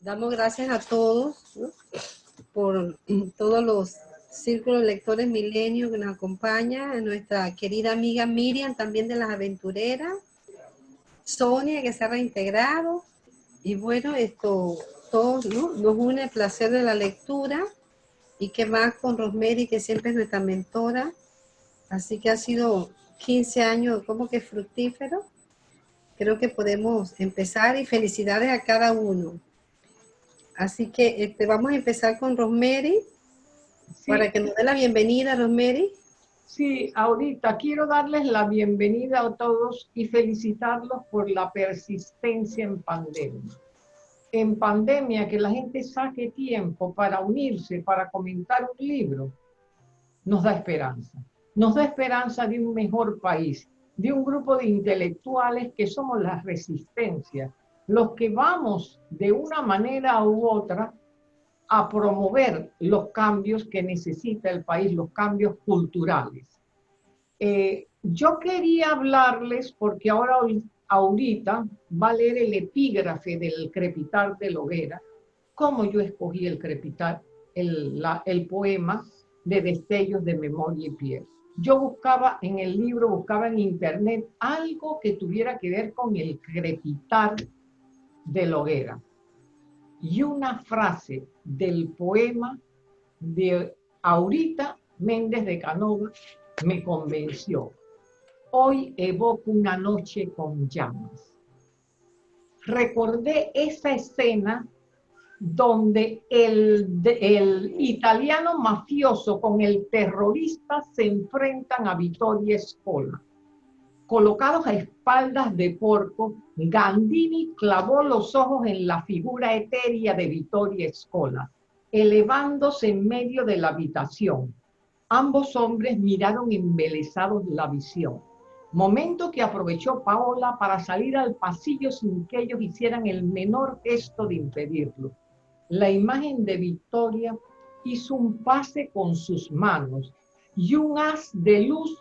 Damos gracias a todos, ¿no?, por todos los círculos de lectores milenios que nos acompañan, a nuestra querida amiga Miriam, también de las aventureras, Sonia, que se ha reintegrado, y bueno, todos, ¿no?, nos une el placer de la lectura, y que más con Rosemary, que siempre es nuestra mentora, así que ha sido 15 años como que fructífero. Creo que podemos empezar, y felicidades a cada uno. Así que vamos a empezar con Rosemary, para Sí, que nos dé la bienvenida, Rosemary. sí, ahorita quiero darles la bienvenida a todos y felicitarlos por la persistencia en pandemia. En pandemia, que la gente saque tiempo para unirse, para comentar un libro, nos da esperanza. Nos da esperanza de un mejor país, de un grupo de intelectuales que somos la resistencia, los que vamos de una manera u otra a promover los cambios que necesita el país, los cambios culturales. Yo quería hablarles, porque ahorita va a leer el epígrafe del Crepitar de la Hoguera, cómo yo escogí el Crepitar, el poema de Destellos de Memoria y Piel. Yo buscaba en el libro, buscaba en internet algo que tuviera que ver con el crepitar de la hoguera. Y una frase del poema de Aurita Méndez de Canova me convenció. Hoy evoco una noche con llamas. Recordé esa escena donde el italiano mafioso con el terrorista se enfrentan a Vittorio Scola. Colocados a espaldas de Porco, Gandini clavó los ojos en la figura etérea de Vittorio Scola, elevándose en medio de la habitación. Ambos hombres miraron embelesados la visión, momento que aprovechó Paola para salir al pasillo sin que ellos hicieran el menor gesto de impedirlo. La imagen de Victoria hizo un pase con sus manos y un haz de luz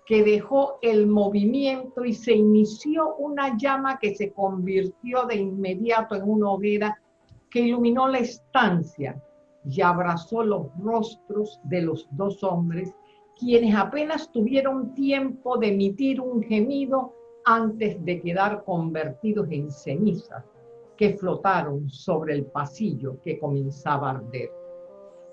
que dejó el movimiento y se inició una llama que se convirtió de inmediato en una hoguera que iluminó la estancia y abrazó los rostros de los dos hombres, quienes apenas tuvieron tiempo de emitir un gemido antes de quedar convertidos en cenizas que flotaron sobre el pasillo que comenzaba a arder.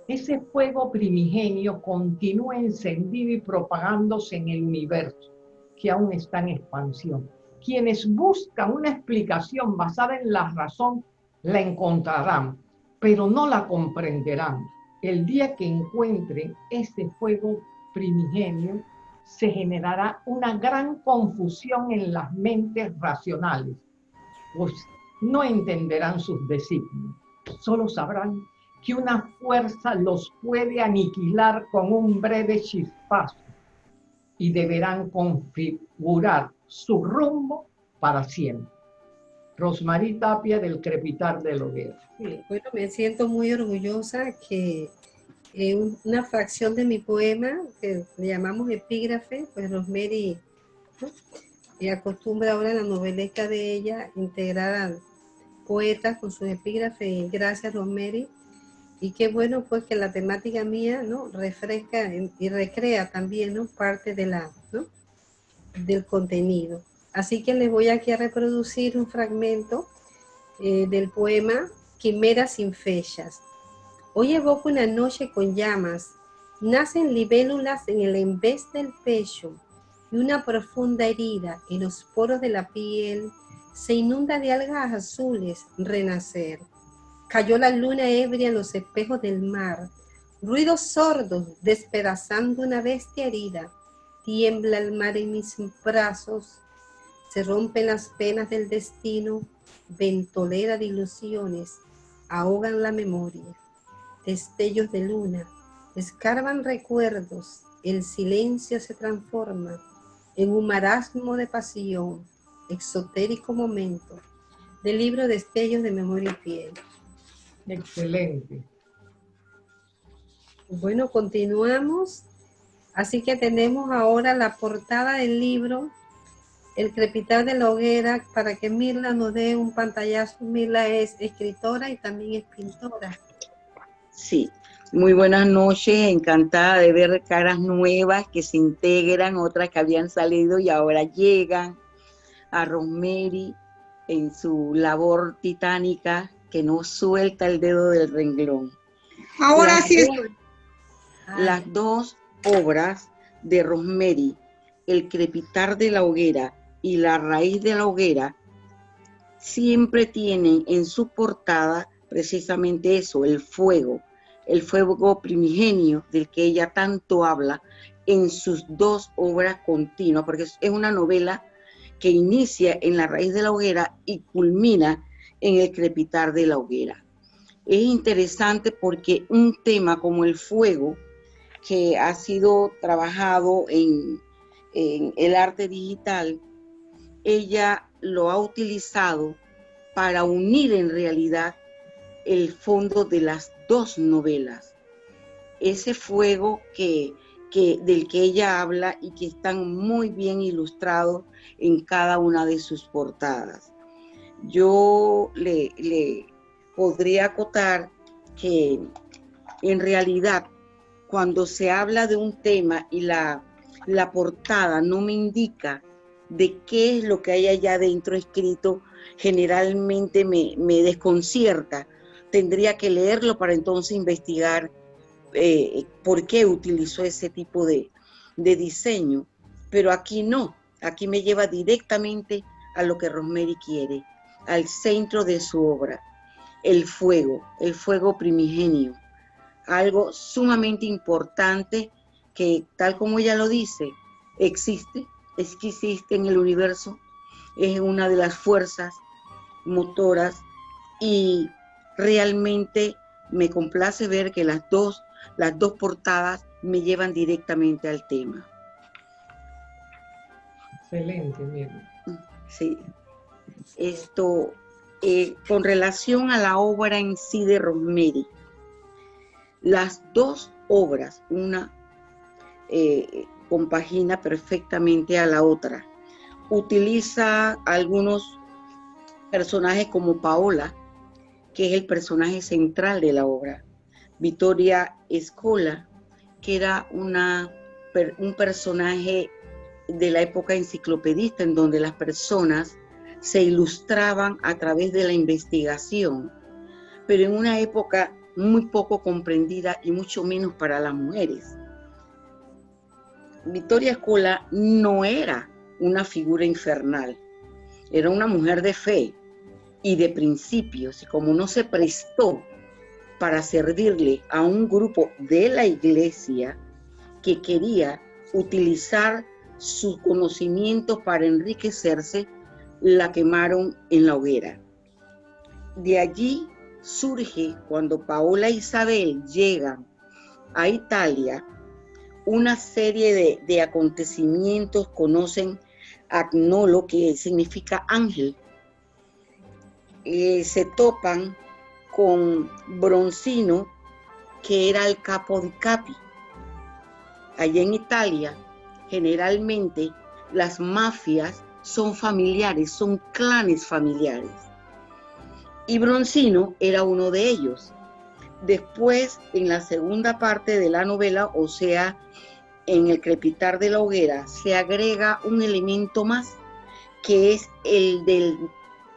Ese fuego primigenio continúa encendido y propagándose en el universo, que aún está en expansión. Quienes buscan una explicación basada en la razón la encontrarán, pero no la comprenderán. El día que encuentren ese fuego primigenio, se generará una gran confusión en las mentes racionales, pues no entenderán sus designios. Solo sabrán que una fuerza los puede aniquilar con un breve chispazo y deberán configurar su rumbo para siempre. Rosmarie Tapia, del Crepitar de la Hoguera. Sí, bueno, me siento muy orgullosa que una fracción de mi poema, que le llamamos epígrafe, pues Rosemary, ¿no?, y acostumbra ahora en la novelesca de ella integrar a poetas con sus epígrafes, y gracias, Rosemary. Y qué bueno pues que la temática mía, ¿no?, refresca y recrea también, ¿no?, parte de ¿no?, del contenido. Así que les voy aquí a reproducir un fragmento del poema Quimera sin fechas. Hoy evoco una noche con llamas, nacen libélulas en el embés del pecho, y una profunda herida en los poros de la piel se inunda de algas azules renacer. Cayó la luna ebria en los espejos del mar, ruidos sordos despedazando una bestia herida. Tiembla el mar en mis brazos, se rompen las penas del destino, ventolera de ilusiones, ahogan la memoria. Destellos de luna, escarban recuerdos, el silencio se transforma en un marasmo de pasión, exotérico momento, del libro Destellos de Memoria y Piel. Excelente. Bueno, continuamos. Así que tenemos ahora la portada del libro, El crepitar de la hoguera, para que Mirla nos dé un pantallazo. Mirla es escritora y también es pintora. Sí, muy buenas noches, encantada de ver caras nuevas que se integran, otras que habían salido y ahora llegan, a Rosemary en su labor titánica que no suelta el dedo del renglón. Ahora sí es. Las dos obras de Rosemary, El crepitar de la hoguera y La raíz de la hoguera, siempre tienen en su portada precisamente eso, el fuego primigenio del que ella tanto habla en sus dos obras continuas, porque es una novela que inicia en La raíz de la hoguera y culmina en El crepitar de la hoguera. Es interesante porque un tema como el fuego, que ha sido trabajado en el arte digital, ella lo ha utilizado para unir en realidad el fondo de las dos novelas. Ese fuego del que ella habla y que están muy bien ilustrados en cada una de sus portadas. Yo le podría acotar que en realidad cuando se habla de un tema y la portada no me indica de qué es lo que hay allá adentro escrito, generalmente me desconcierta. Tendría que leerlo para entonces investigar por qué utilizó ese tipo de diseño. Pero aquí no, aquí me lleva directamente a lo que Rosemary quiere, al centro de su obra, el fuego primigenio. Algo sumamente importante que, tal como ella lo dice, existe en el universo, es una de las fuerzas motoras y realmente me complace ver que las dos portadas me llevan directamente al tema. Excelente, Mirla. Sí. Esto, con relación a la obra en sí de Rosemary, las dos obras, una compagina perfectamente a la otra. Utiliza algunos personajes como Paola, que es el personaje central de la obra. Vittoria Scola, que era un personaje de la época enciclopedista, en donde las personas se ilustraban a través de la investigación, pero en una época muy poco comprendida y mucho menos para las mujeres. Vittoria Scola no era una figura infernal, era una mujer de fe y de principios, y como no se prestó para servirle a un grupo de la iglesia que quería utilizar sus conocimientos para enriquecerse, la quemaron en la hoguera. De allí surge, cuando Paola e Isabel llegan a Italia, una serie de acontecimientos. Conocen a Agnolo, que significa ángel. Se topan con Bronzino, que era el capo di capi. Allá en Italia, generalmente las mafias son familiares, son clanes familiares. Y Bronzino era uno de ellos. Después, en la segunda parte de la novela, o sea, en El crepitar de la hoguera, se agrega un elemento más, que es el del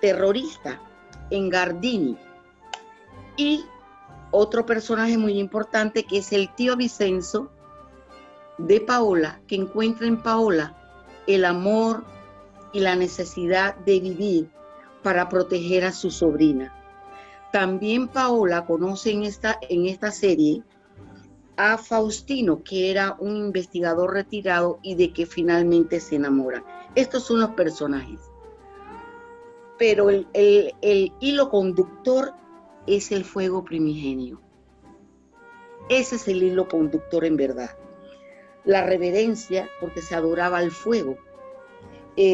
terrorista Engardini. Y otro personaje muy importante, que es el tío Vicenzo de Paola, que encuentra en Paola el amor y la necesidad de vivir para proteger a su sobrina. También Paola conoce en esta serie a Faustino, que era un investigador retirado y de que finalmente se enamora. Estos son los personajes. Pero el hilo conductor es el fuego primigenio. Ese es el hilo conductor en verdad. La reverencia, porque se adoraba al fuego.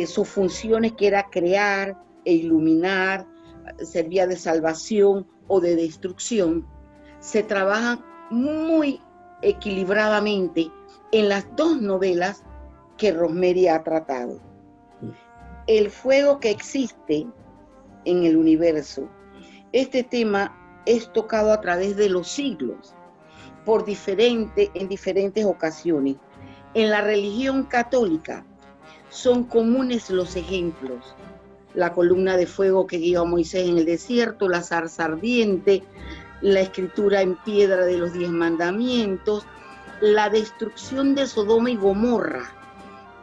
Sus funciones, que era crear e iluminar, servía de salvación o de destrucción, se trabajan muy equilibradamente en las dos novelas que Rosemary ha tratado. el fuego que existe en el universo. Este tema es tocado a través de los siglos, en diferentes ocasiones. En la religión católica son comunes los ejemplos: la columna de fuego que guió a Moisés en el desierto, la zarza ardiente, la escritura en piedra de los 10 mandamientos, la destrucción de Sodoma y Gomorra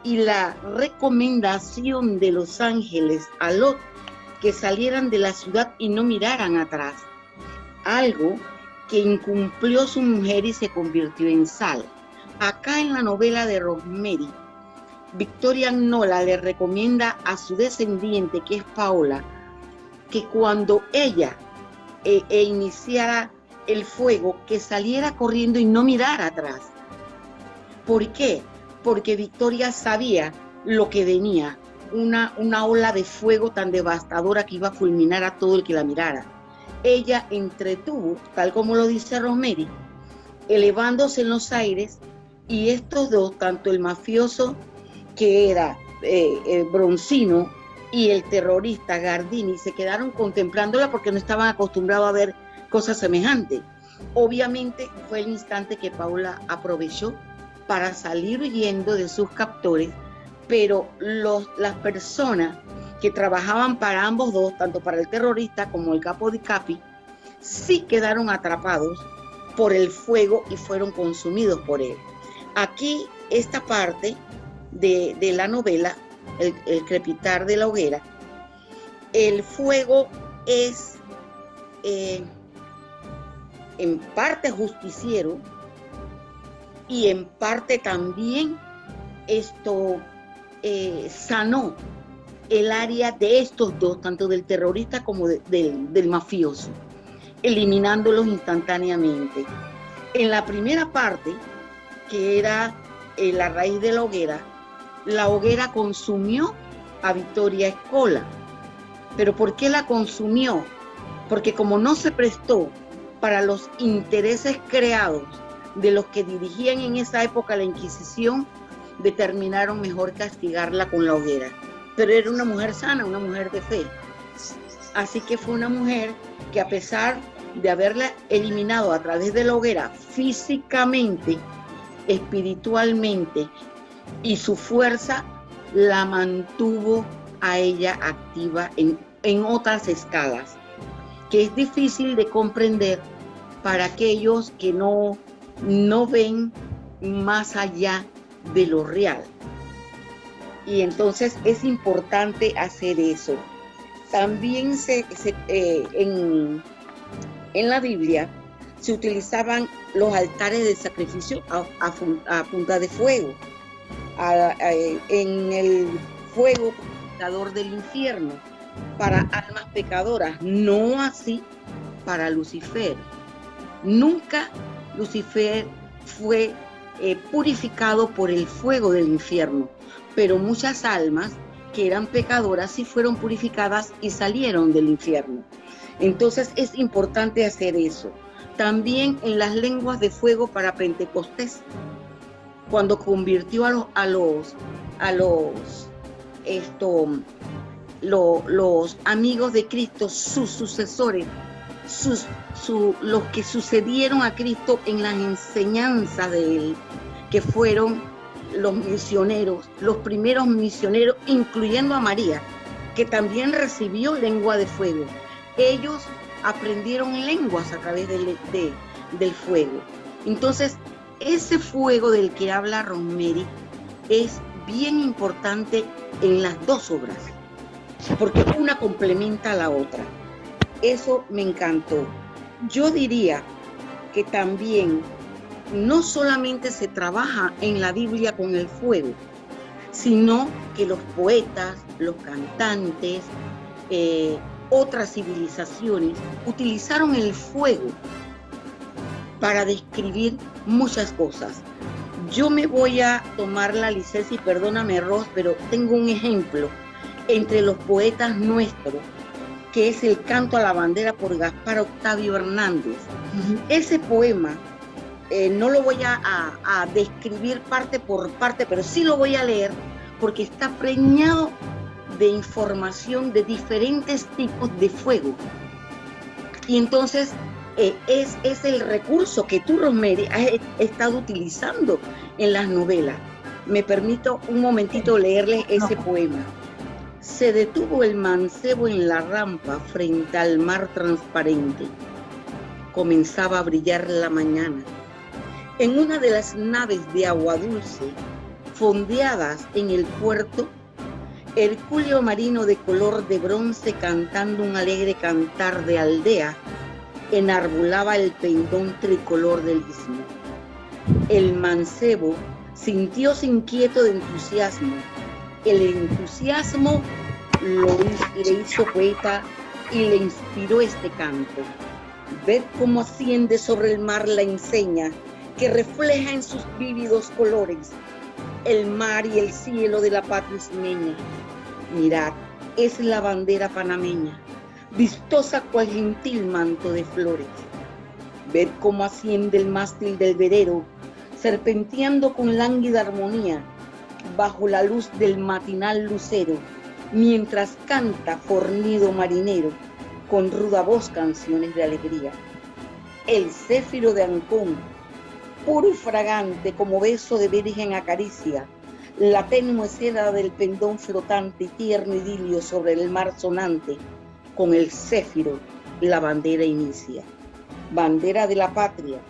y la recomendación de los ángeles a Lot que salieran de la ciudad y no miraran atrás, algo que incumplió su mujer y se convirtió en sal. Acá en la novela de Rosemary, Victoria Nola le recomienda a su descendiente, que es Paola, que cuando ella iniciara el fuego, que saliera corriendo y no mirara atrás. ¿Por qué? Porque Victoria sabía lo que venía, una ola de fuego tan devastadora que iba a fulminar a todo el que la mirara. Ella entretuvo, tal como lo dice Rosemary, elevándose en los aires, y estos dos, tanto el mafioso que era Bronzino y el terrorista Gardini, se quedaron contemplándola porque no estaban acostumbrados a ver cosas semejantes. Obviamente fue el instante que Paula aprovechó para salir huyendo de sus captores, pero las personas que trabajaban para ambos dos, tanto para el terrorista como el capo di capi, sí quedaron atrapados por el fuego y fueron consumidos por él. Aquí esta parte de la novela, el crepitar de la hoguera, el fuego es en parte justiciero y en parte también sanó el área de estos dos, tanto del terrorista como del mafioso, eliminándolos instantáneamente. En la primera parte, que era la raíz de la hoguera consumió a Vittoria Scola. ¿Pero por qué la consumió? Porque como no se prestó para los intereses creados de los que dirigían en esa época la Inquisición, determinaron mejor castigarla con la hoguera. Pero era una mujer sana, una mujer de fe. Así que fue una mujer que, a pesar de haberla eliminado a través de la hoguera físicamente, espiritualmente, y su fuerza la mantuvo a ella activa en otras escalas, que es difícil de comprender para aquellos que no ven más allá de lo real. Y entonces es importante hacer eso. También en la Biblia se utilizaban los altares de sacrificio a punta de fuego, en el fuego purificador del infierno para almas pecadoras, no así para Lucifer. Nunca Lucifer fue purificado por el fuego del infierno, pero muchas almas que eran pecadoras sí fueron purificadas y salieron del infierno. Entonces es importante hacer eso. También en las lenguas de fuego para Pentecostés, cuando convirtió a los amigos de Cristo, sus sucesores, los que sucedieron a Cristo en las enseñanzas de él, que fueron los misioneros, los primeros misioneros, incluyendo a María, que también recibió lengua de fuego. Ellos aprendieron lenguas a través del fuego. Entonces, ese fuego del que habla Rosemary es bien importante en las dos obras, porque una complementa a la otra. Eso me encantó. Yo diría que también no solamente se trabaja en la Biblia con el fuego, sino que los poetas, los cantantes, otras civilizaciones utilizaron el fuego para describir muchas cosas. Yo me voy a tomar la licencia, y perdóname, Ros, pero tengo un ejemplo entre los poetas nuestros, que es el Canto a la Bandera por Gaspar Octavio Hernández. Ese poema, no lo voy a describir parte por parte, pero sí lo voy a leer porque está preñado de información de diferentes tipos de fuego. Y entonces es el recurso que tú, Rosemary, has estado utilizando en las novelas. Me permito un momentito leerles ese poema. Se detuvo el mancebo en la rampa frente al mar transparente. Comenzaba a brillar la mañana. En una de las naves de agua dulce, fondeadas en el puerto, Herculeo marino de color de bronce, cantando un alegre cantar de aldea, enarbolaba el pendón tricolor del istmo. El mancebo sintióse inquieto de entusiasmo. El entusiasmo le hizo poeta y le inspiró este canto. Ved cómo asciende sobre el mar la enseña que refleja en sus vívidos colores el mar y el cielo de la patria ismeña. Mirad, es la bandera panameña, vistosa cual gentil manto de flores. Ved cómo asciende el mástil del velero, serpenteando con lánguida armonía, bajo la luz del matinal lucero, mientras canta fornido marinero, con ruda voz canciones de alegría. El céfiro de Ancón, puro y fragante como beso de virgen acaricia, la tenue seda del pendón flotante y tierno idilio sobre el mar sonante, con el céfiro la bandera inicia. Bandera de la patria,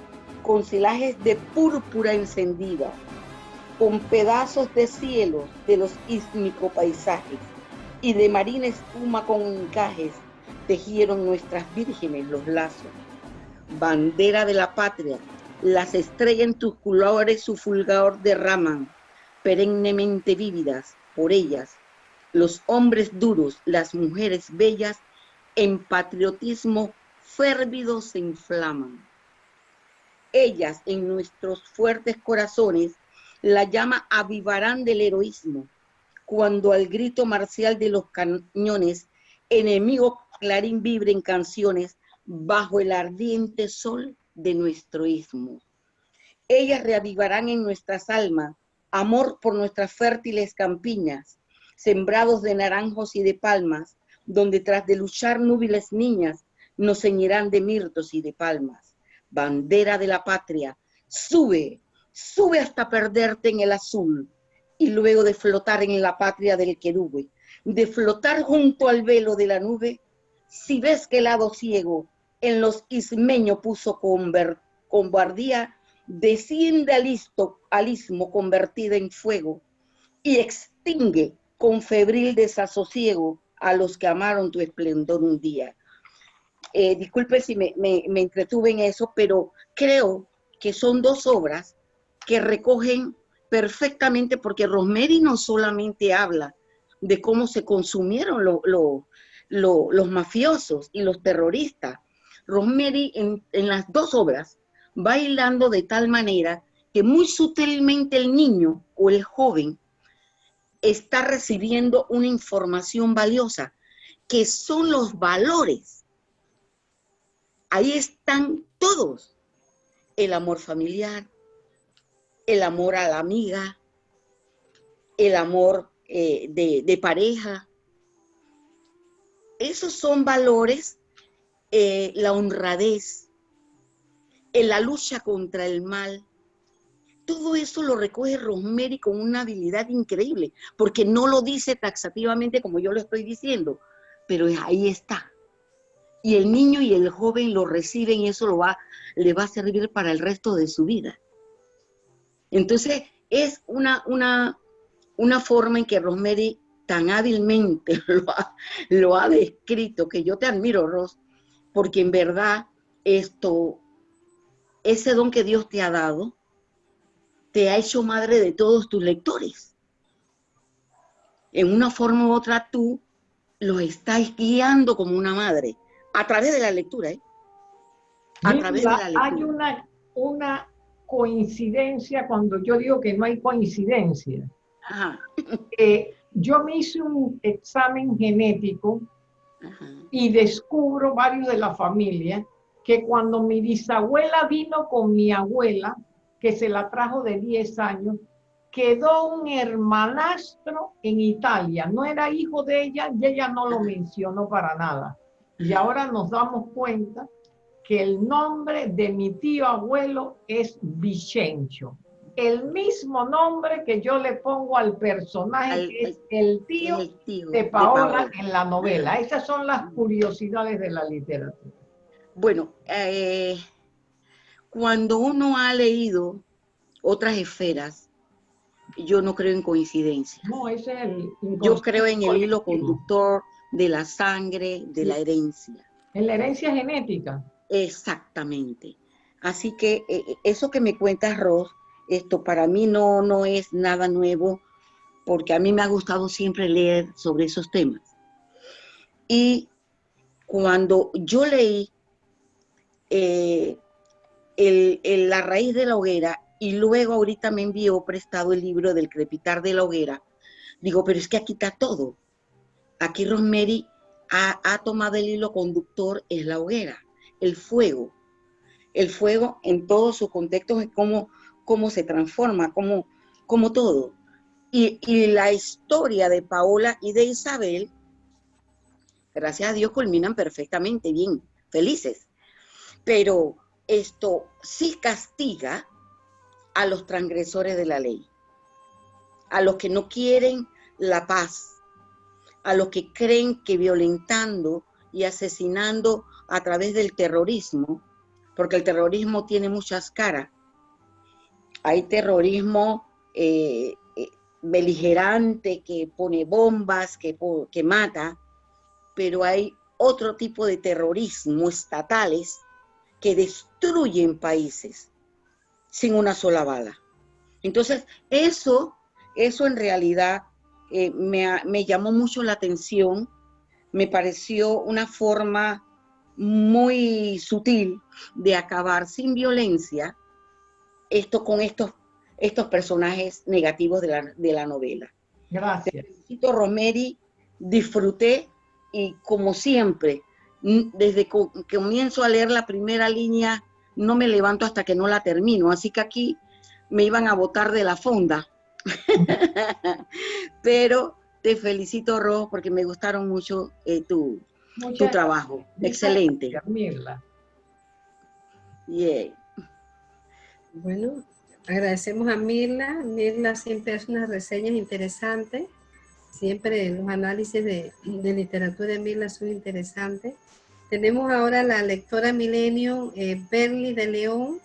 con celajes de púrpura encendida, con pedazos de cielo de los ísmicos paisajes y de marina espuma con encajes, tejieron nuestras vírgenes los lazos. Bandera de la patria, las estrellas en tus colores su fulgor derraman, perennemente vívidas por ellas, los hombres duros, las mujeres bellas, en patriotismo férvido se inflaman. Ellas en nuestros fuertes corazones la llama avivarán del heroísmo, cuando al grito marcial de los cañones, enemigo clarín vibre en canciones, bajo el ardiente sol de nuestro istmo. Ellas reavivarán en nuestras almas amor por nuestras fértiles campiñas, sembrados de naranjos y de palmas, donde tras de luchar núbiles niñas, nos ceñirán de mirtos y de palmas. Bandera de la patria, sube, sube hasta perderte en el azul, y luego de flotar en la patria del querube, de flotar junto al velo de la nube, si ves que el lado ciego en los ismeños puso cobardía, desciende al istmo convertida en fuego y extingue con febril desasosiego a los que amaron tu esplendor un día. Disculpe si me entretuve en eso, pero creo que son dos obras que recogen perfectamente, porque Rosemary no solamente habla de cómo se consumieron los mafiosos y los terroristas. Rosemary en las dos obras va hilando de tal manera que muy sutilmente el niño o el joven está recibiendo una información valiosa, que son los valores. Ahí están todos: el amor familiar, el amor a la amiga, el amor de pareja. Esos son valores, la honradez, la lucha contra el mal. Todo eso lo recoge Rosemary con una habilidad increíble, porque no lo dice taxativamente como yo lo estoy diciendo, pero ahí está. Y el niño y el joven lo reciben y eso le va a servir para el resto de su vida. Entonces, es una forma en que Rosemary tan hábilmente lo ha descrito, que yo te admiro, Ros, porque en verdad ese don que Dios te ha dado, te ha hecho madre de todos tus lectores. En una forma u otra tú los estás guiando como una madre, a través de la lectura, A través de la lectura. Hay una coincidencia cuando yo digo que no hay coincidencia. Ajá. Yo me hice un examen genético. Ajá. Y descubro varios de la familia que cuando mi bisabuela vino con mi abuela, que se la trajo de 10 años, quedó un hermanastro en Italia. No era hijo de ella y ella no lo mencionó para nada. Y ahora nos damos cuenta que el nombre de mi tío abuelo es Vicencio. El mismo nombre que yo le pongo al personaje que es el tío de Paola en la novela. Esas son las curiosidades de la literatura. Bueno, cuando uno ha leído otras esferas, yo no creo en coincidencias. No, ese es el yo creo en el hilo conductor de la sangre, de la herencia. En la herencia genética. Exactamente. Así que eso que me cuentas, Ros, esto para mí no es nada nuevo, porque a mí me ha gustado siempre leer sobre esos temas. Y cuando yo leí La raíz de la hoguera, y luego ahorita me envió prestado el libro del crepitar de la hoguera, digo, pero es que aquí está todo. Aquí Rosemary ha tomado el hilo conductor, es la hoguera, el fuego. El fuego en todos sus contextos es cómo se transforma, como todo. Y la historia de Paola y de Isabel, gracias a Dios, culminan perfectamente bien, felices. Pero esto sí castiga a los transgresores de la ley, a los que no quieren la paz, a los que creen que violentando y asesinando a través del terrorismo, porque el terrorismo tiene muchas caras. Hay terrorismo beligerante que pone bombas, que mata, pero hay otro tipo de terrorismo estatales que destruyen países sin una sola bala. Entonces, eso en realidad me llamó mucho la atención, me pareció una forma muy sutil de acabar sin violencia con estos personajes negativos de la novela. Gracias. Te felicito, Rosemary, disfruté y como siempre, desde que comienzo a leer la primera línea, no me levanto hasta que no la termino, así que aquí me iban a botar de la fonda. Pero te felicito, Ros, porque me gustaron mucho tu trabajo. Excelente. Gracias, Mirla. Yeah. Bueno, agradecemos a Mirla. Mirla siempre hace unas reseñas interesantes. Siempre los análisis de literatura de Mirla son interesantes. Tenemos ahora la lectora Milenio, Berly de León,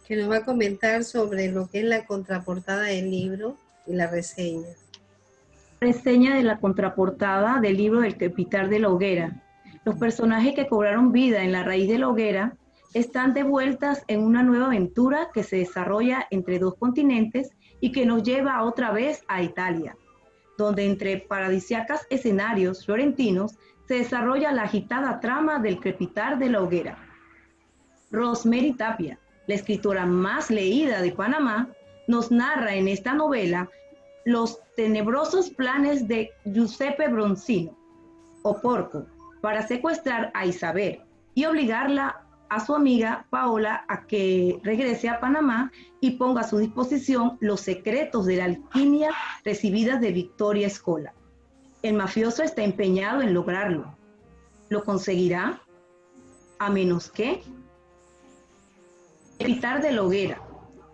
que nos va a comentar sobre lo que es la contraportada del libro y la reseña. Reseña de la contraportada del libro del crepitar de la hoguera. Los personajes que cobraron vida en la raíz de la hoguera están de vueltas en una nueva aventura que se desarrolla entre dos continentes y que nos lleva otra vez a Italia, donde entre paradisíacos escenarios florentinos se desarrolla la agitada trama del crepitar de la hoguera. Rosemary Tapia, la escritora más leída de Panamá, nos narra en esta novela los tenebrosos planes de Giuseppe Bronzino, o Porco, para secuestrar a Isabel y obligarla a su amiga Paola a que regrese a Panamá y ponga a su disposición los secretos de la alquimia recibidas de Victoria Scola. El mafioso está empeñado en lograrlo. ¿Lo conseguirá? A menos que... Crepitar de la hoguera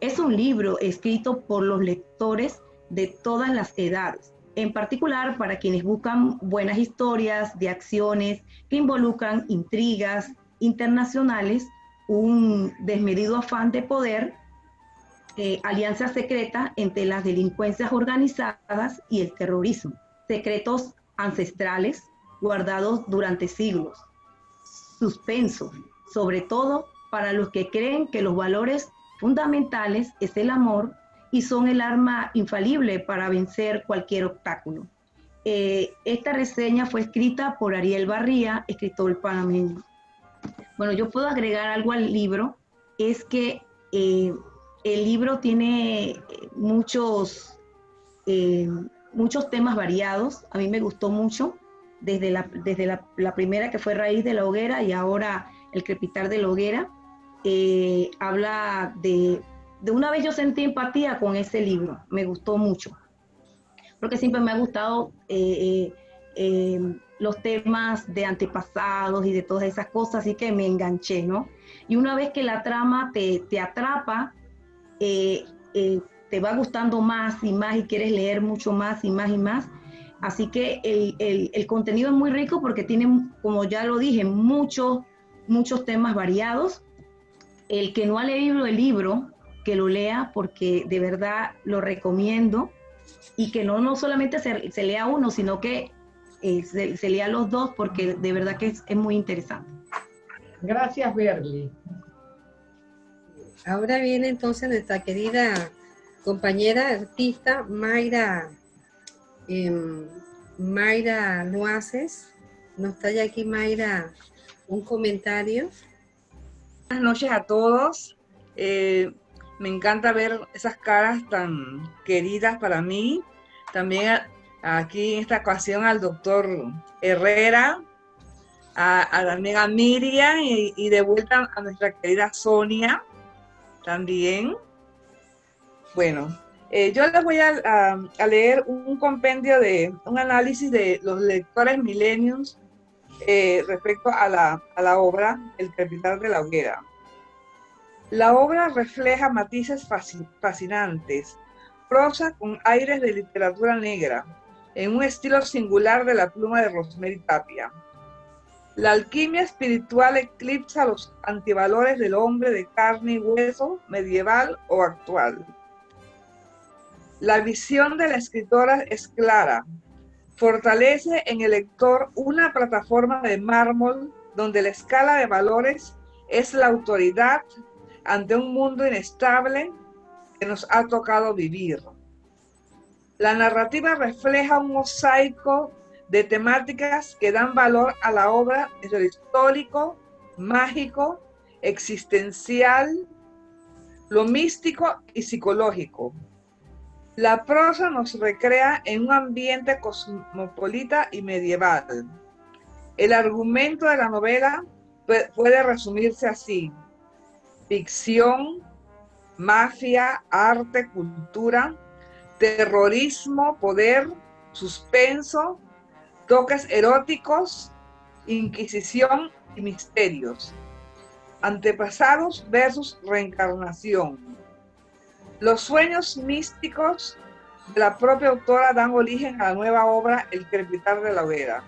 es un libro escrito por los lectores de todas las edades, en particular para quienes buscan buenas historias de acciones que involucran intrigas internacionales, un desmedido afán de poder, alianzas secretas entre las delincuencias organizadas y el terrorismo, secretos ancestrales guardados durante siglos, suspenso, sobre todo para los que creen que los valores fundamentales es el amor y son el arma infalible para vencer cualquier obstáculo. Esta reseña fue escrita por Ariel Barría, escritor panameño. Bueno, yo puedo agregar algo al libro, es que el libro tiene muchos temas variados. A mí me gustó mucho, desde la primera que fue Raíz de la hoguera y ahora El crepitar de la hoguera. Habla de de una vez yo sentí empatía con ese libro, me gustó mucho, porque siempre me ha gustado los temas de antepasados y de todas esas cosas, así que me enganché, ¿no? Y una vez que la trama te atrapa, te va gustando más y más y quieres leer mucho más y más y más. Así que el contenido es muy rico porque tiene, como ya lo dije, muchos temas variados. El que no ha leído el libro, que lo lea porque de verdad lo recomiendo, y que no solamente se lea uno, sino que se lea los dos, porque de verdad que es muy interesante. Gracias, Berly. Ahora viene entonces nuestra querida compañera artista Mayra Loaces. Nos trae aquí Mayra un comentario. Buenas noches a todos. Me encanta ver esas caras tan queridas para mí. También aquí en esta ocasión al doctor Herrera, también a Miriam y de vuelta a nuestra querida Sonia también. Bueno, yo les voy a leer un compendio un análisis de los lectores millennials respecto a la obra El crepitar de la hoguera. La obra refleja matices fascinantes, prosa con aires de literatura negra, en un estilo singular de la pluma de Rosemary Tapia. La alquimia espiritual eclipsa los antivalores del hombre de carne y hueso, medieval o actual. La visión de la escritora es clara. Fortalece en el lector una plataforma de mármol donde la escala de valores es la autoridad ante un mundo inestable que nos ha tocado vivir. La narrativa refleja un mosaico de temáticas que dan valor a la obra desde lo histórico, mágico, existencial, lo místico y psicológico. La prosa nos recrea en un ambiente cosmopolita y medieval. El argumento de la novela puede resumirse así: ficción, mafia, arte, cultura, terrorismo, poder, suspenso, toques eróticos, inquisición y misterios. Antepasados versus reencarnación. Los sueños místicos de la propia autora dan origen a la nueva obra El crepitar de la hoguera.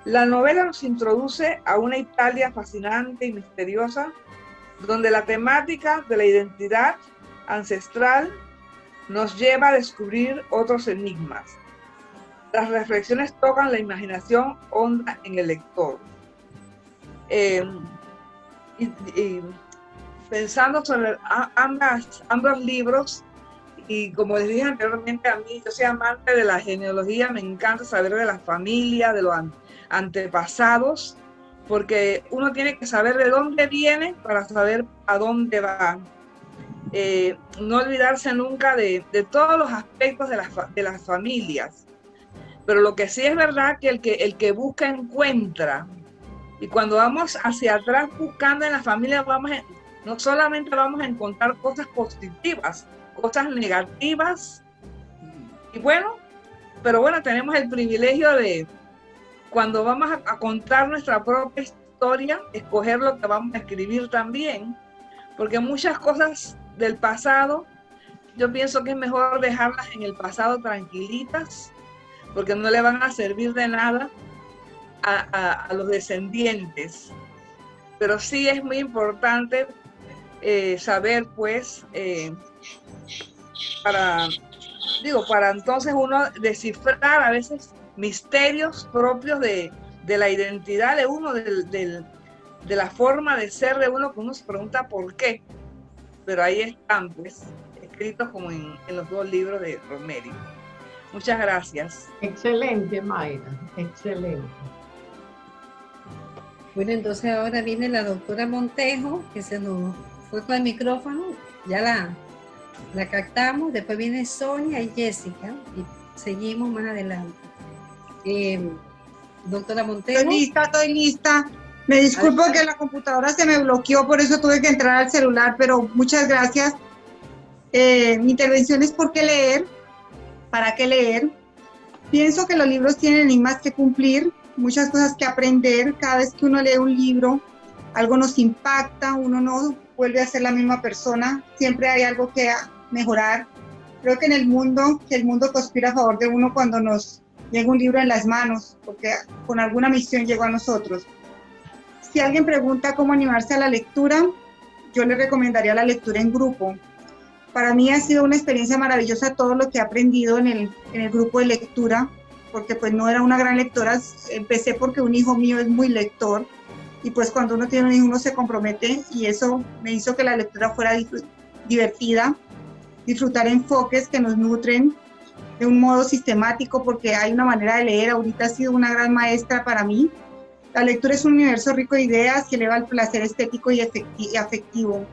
La novela nos introduce a una Italia fascinante y misteriosa, donde la temática de la identidad ancestral nos lleva a descubrir otros enigmas. Las reflexiones tocan la imaginación honda en el lector. Pensando sobre ambos libros, y como les dije anteriormente, a mí, yo soy amante de la genealogía, me encanta saber de la familia, de los antepasados, porque uno tiene que saber de dónde viene para saber a dónde va. No olvidarse nunca de todos los aspectos de las familias. Pero lo que sí es verdad que el que busca encuentra. Y cuando vamos hacia atrás buscando en la familia, no solamente vamos a encontrar cosas positivas, cosas negativas. Y bueno, pero bueno, tenemos el privilegio de, cuando vamos a contar nuestra propia historia, escoger lo que vamos a escribir también. Porque muchas cosas del pasado, yo pienso que es mejor dejarlas en el pasado tranquilitas, porque no le van a servir de nada a los descendientes. Pero sí es muy importante saber, pues, para entonces uno descifrar a veces misterios propios de la identidad de uno, de la forma de ser de uno, que uno se pregunta por qué. Pero ahí están, pues, escritos como en los dos libros de Rosemary. Muchas gracias. Excelente, Mayra, excelente. Bueno, entonces ahora viene la doctora Montejo, que se nos fue con el micrófono, ya la captamos. Después viene Sonia y Jessica, y seguimos más adelante. Doctora Montejo. Estoy lista. Me disculpo que la computadora se me bloqueó, por eso tuve que entrar al celular, pero muchas gracias Mi intervención es ¿por qué leer? ¿Para qué leer? Pienso que los libros tienen enigmas que cumplir, muchas cosas que aprender. Cada vez que uno lee un libro, algo nos impacta, uno no vuelve a ser la misma persona, siempre hay algo que mejorar. Creo que el mundo conspira a favor de uno cuando nos llega un libro en las manos, porque con alguna misión llegó a nosotros. Si alguien pregunta cómo animarse a la lectura, yo le recomendaría la lectura en grupo. Para mí ha sido una experiencia maravillosa todo lo que he aprendido en el grupo de lectura, porque pues no era una gran lectora, empecé porque un hijo mío es muy lector, y pues cuando uno tiene un hijo uno se compromete, y eso me hizo que la lectura fuera divertida, disfrutar enfoques que nos nutren de un modo sistemático, porque hay una manera de leer. Ahorita ha sido una gran maestra para mí. La lectura es un universo rico de ideas que eleva el placer estético y afectivo.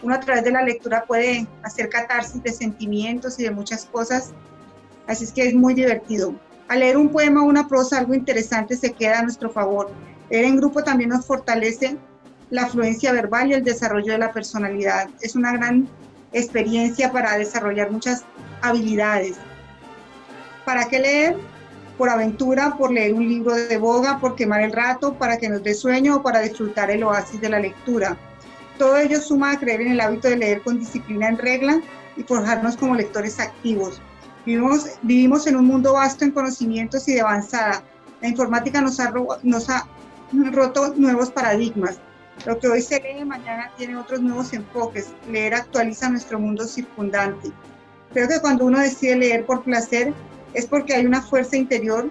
Uno a través de la lectura puede hacer catarsis de sentimientos y de muchas cosas, así es que es muy divertido. Al leer un poema o una prosa, algo interesante se queda a nuestro favor. Leer en grupo también nos fortalece la fluencia verbal y el desarrollo de la personalidad. Es una gran experiencia para desarrollar muchas habilidades. ¿Para qué leer? Por aventura, por leer un libro de boga, por quemar el rato, para que nos dé sueño o para disfrutar el oasis de la lectura. Todo ello suma a creer en el hábito de leer con disciplina en regla y forjarnos como lectores activos. Vivimos en un mundo vasto en conocimientos y de avanzada. La informática nos ha roto nuevos paradigmas. Lo que hoy se lee, mañana tiene otros nuevos enfoques. Leer actualiza nuestro mundo circundante. Creo que cuando uno decide leer por placer, es porque hay una fuerza interior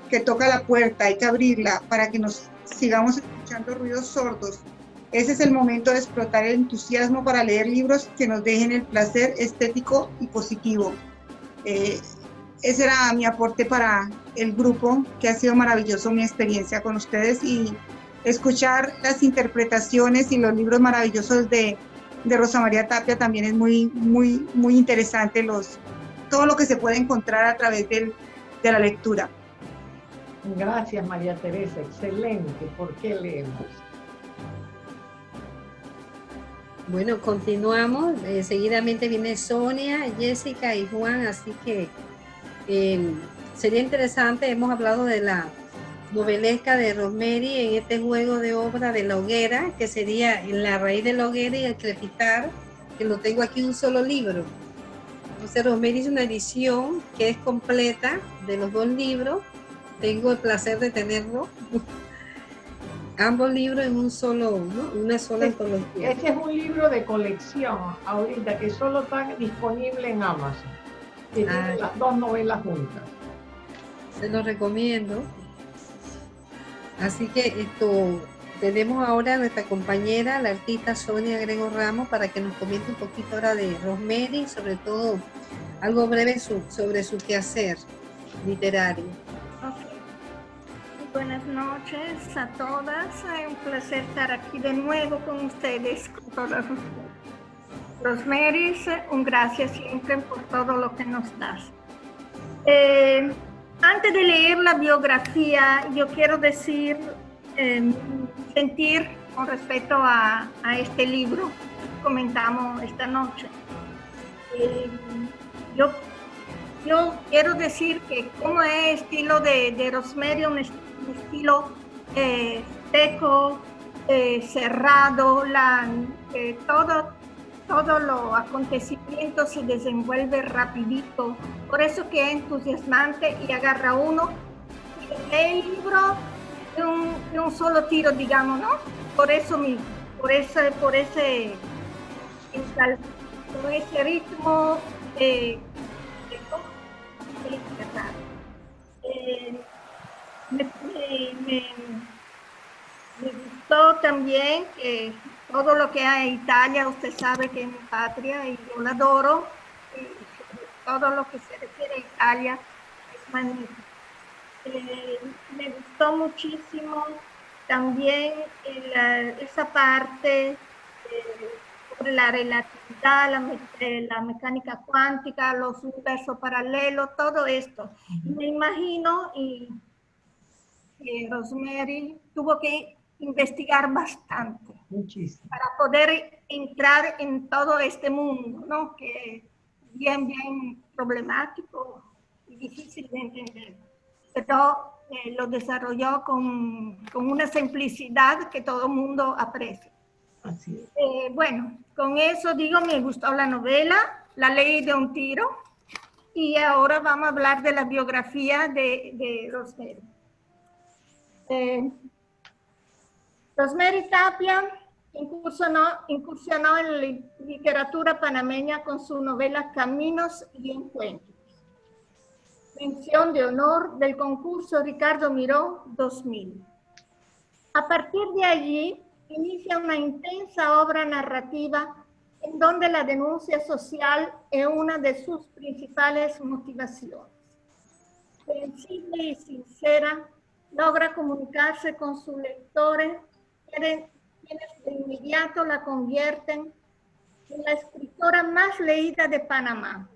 que toca la puerta, hay que abrirla para que nos sigamos escuchando ruidos sordos. Ese es el momento de explotar el entusiasmo para leer libros que nos dejen el placer estético y positivo. Ese era mi aporte para el grupo, que ha sido maravilloso mi experiencia con ustedes, y escuchar las interpretaciones y los libros maravillosos de Rosa María Tapia también es muy, muy, muy interesante, todo lo que se puede encontrar a través de la lectura. Gracias, María Teresa, excelente. ¿Por qué leemos? Bueno, continuamos. Seguidamente viene Sonia, Jessica y Juan, así que sería interesante. Hemos hablado de la novelesca de Rosemary en este juego de obra de la hoguera, que sería En la raíz de la hoguera y El crepitar, que lo tengo aquí un solo libro. Entonces Rosemary hizo una edición que es completa de los dos libros. Tengo el placer de tenerlo. Ambos libros en un solo, ¿no? Una sola antología. Este es un libro de colección ahorita que solo está disponible en Amazon, que tiene las dos novelas juntas. Se lo recomiendo. Así que tenemos ahora a nuestra compañera, la artista Sonia Grego Ramos, para que nos comente un poquito ahora de Rosemary, sobre todo algo breve sobre su quehacer literario. Buenas noches a todas, es un placer estar aquí de nuevo con ustedes, con todas ustedes. Rosemary, un gracias siempre por todo lo que nos das. Antes de leer la biografía, yo quiero decir, sentir con respecto a este libro que comentamos esta noche. Yo quiero decir que como es el estilo de Rosemary, un estilo seco, cerrado, todos los acontecimientos se desenvuelve rapidito, por eso que es entusiasmante y agarra uno y lee el libro de un solo tiro, digamos, ¿no? Por eso mismo, por ese ritmo me gustó también que todo lo que hay en Italia, usted sabe que es mi patria y yo la adoro, y todo lo que se refiere a Italia es magnífico. Me gustó muchísimo también esa parte sobre la relatividad, la mecánica cuántica, los universos paralelos, todo esto. Me imagino que Rosemary tuvo que investigar bastante Muchísimo. para poder entrar en todo este mundo, ¿no? Que bien problemático y difícil de entender. Pero lo desarrolló con una simplicidad que todo el mundo aprecia. Así es. Bueno, con eso digo, me gustó la novela, la leí de un tiro, y ahora vamos a hablar de la biografía de Rosemary. Rosemary Tapia incursionó en la literatura panameña con su novela Caminos y Encuentros. Mención de honor del concurso Ricardo Miró 2000. A partir de allí, inicia una intensa obra narrativa en donde la denuncia social es una de sus principales motivaciones. Sensible y sincera, logra comunicarse con sus lectores, quienes de inmediato la convierten en la escritora más leída de Panamá,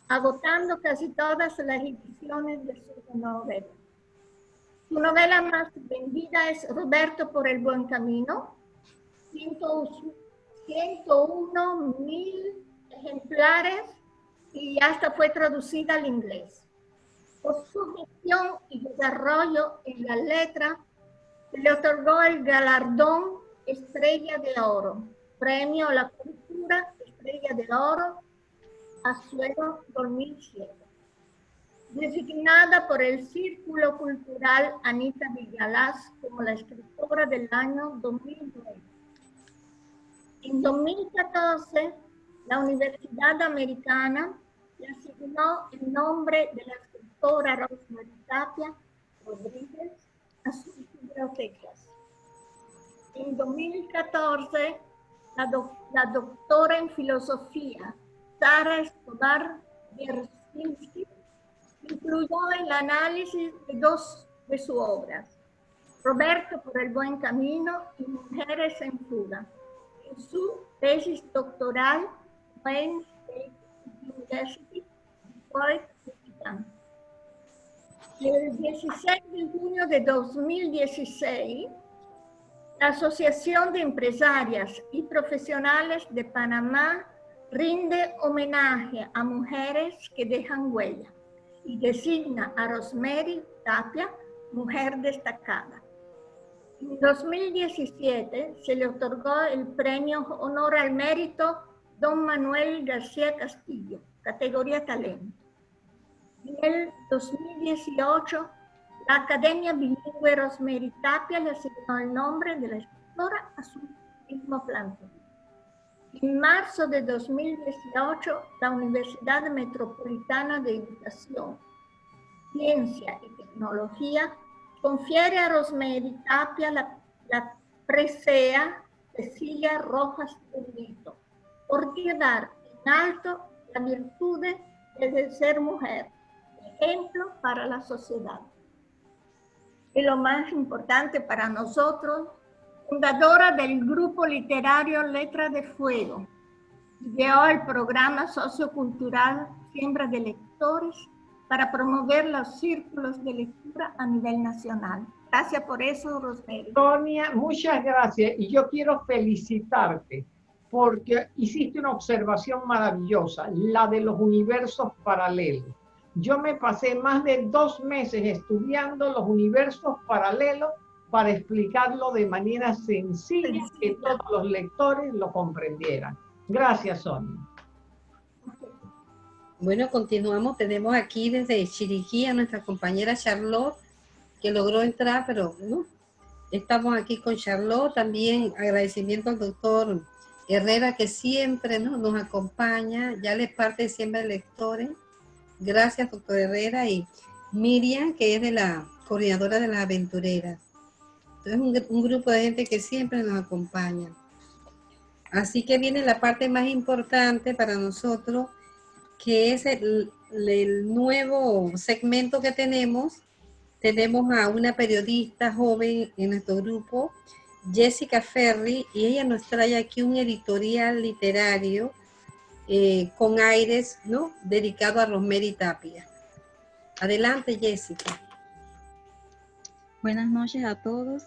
agotando casi todas las ediciones de su novela. Su novela más vendida es Roberto por el buen camino, 101.000 ejemplares, y hasta fue traducida al inglés. Por su gestión y desarrollo en la letra, se le otorgó el galardón Estrella de Oro, Premio a la Cultura Estrella de Oro, Azuero 2007. Designada por el Círculo Cultural Anita Villalaz como la escritora del año 2009. En 2014, la Universidad Americana le asignó el nombre de la escritora Rosemary Tapia Rodríguez a sus bibliotecas. En 2014, la doctora en filosofía Sara Escobar Wiercinski incluyó el análisis de dos de sus obras, Roberto por el buen camino y Mujeres en fuga, en su tesis doctoral Wayne State University, Detroit, Michigan. El 16 de junio de 2016, la Asociación de Empresarias y Profesionales de Panamá rinde homenaje a mujeres que dejan huella y designa a Rosemary Tapia mujer destacada. En 2017 se le otorgó el premio Honor al Mérito Don Manuel García Castillo, categoría talento. En el 2018, la Academia Bilingüe Rosemary Tapia le asignó el nombre de la escritora a su mismo plantel. En marzo de 2018, la Universidad Metropolitana de Educación, Ciencia y Tecnología confiere a Rosemary Tapia la presea Cecilia Rojas Benito por llevar en alto la virtud de ser mujer, ejemplo para la sociedad. Y lo más importante para nosotros, fundadora del grupo literario Letra de Fuego, ideó el programa sociocultural Siembra de Lectores para promover los círculos de lectura a nivel nacional. Gracias por eso, Rosemary. Sonia, muchas gracias. Y yo quiero felicitarte porque hiciste una observación maravillosa, la de los universos paralelos. Yo me pasé más de 2 meses estudiando los universos paralelos para explicarlo de manera sencilla, que todos los lectores lo comprendieran. Gracias, Sonia. Bueno, continuamos. Tenemos aquí desde Chiriquí a nuestra compañera Charlotte, que logró entrar, pero no. Estamos aquí con Charlotte. También agradecimiento al doctor Herrera, que siempre, ¿no?, nos acompaña. Ya le parte de Siembra de Lectores. Gracias, doctor Herrera. Y Miriam, que es de la coordinadora de las aventureras. Entonces, un grupo de gente que siempre nos acompaña. Así que viene la parte más importante para nosotros, que es el nuevo segmento que tenemos. Tenemos a una periodista joven en nuestro grupo, Jessica Ferri, y ella nos trae aquí un editorial literario con aires, ¿no?, dedicado a Rosemary Tapia. Adelante, Jessica. Buenas noches a todos.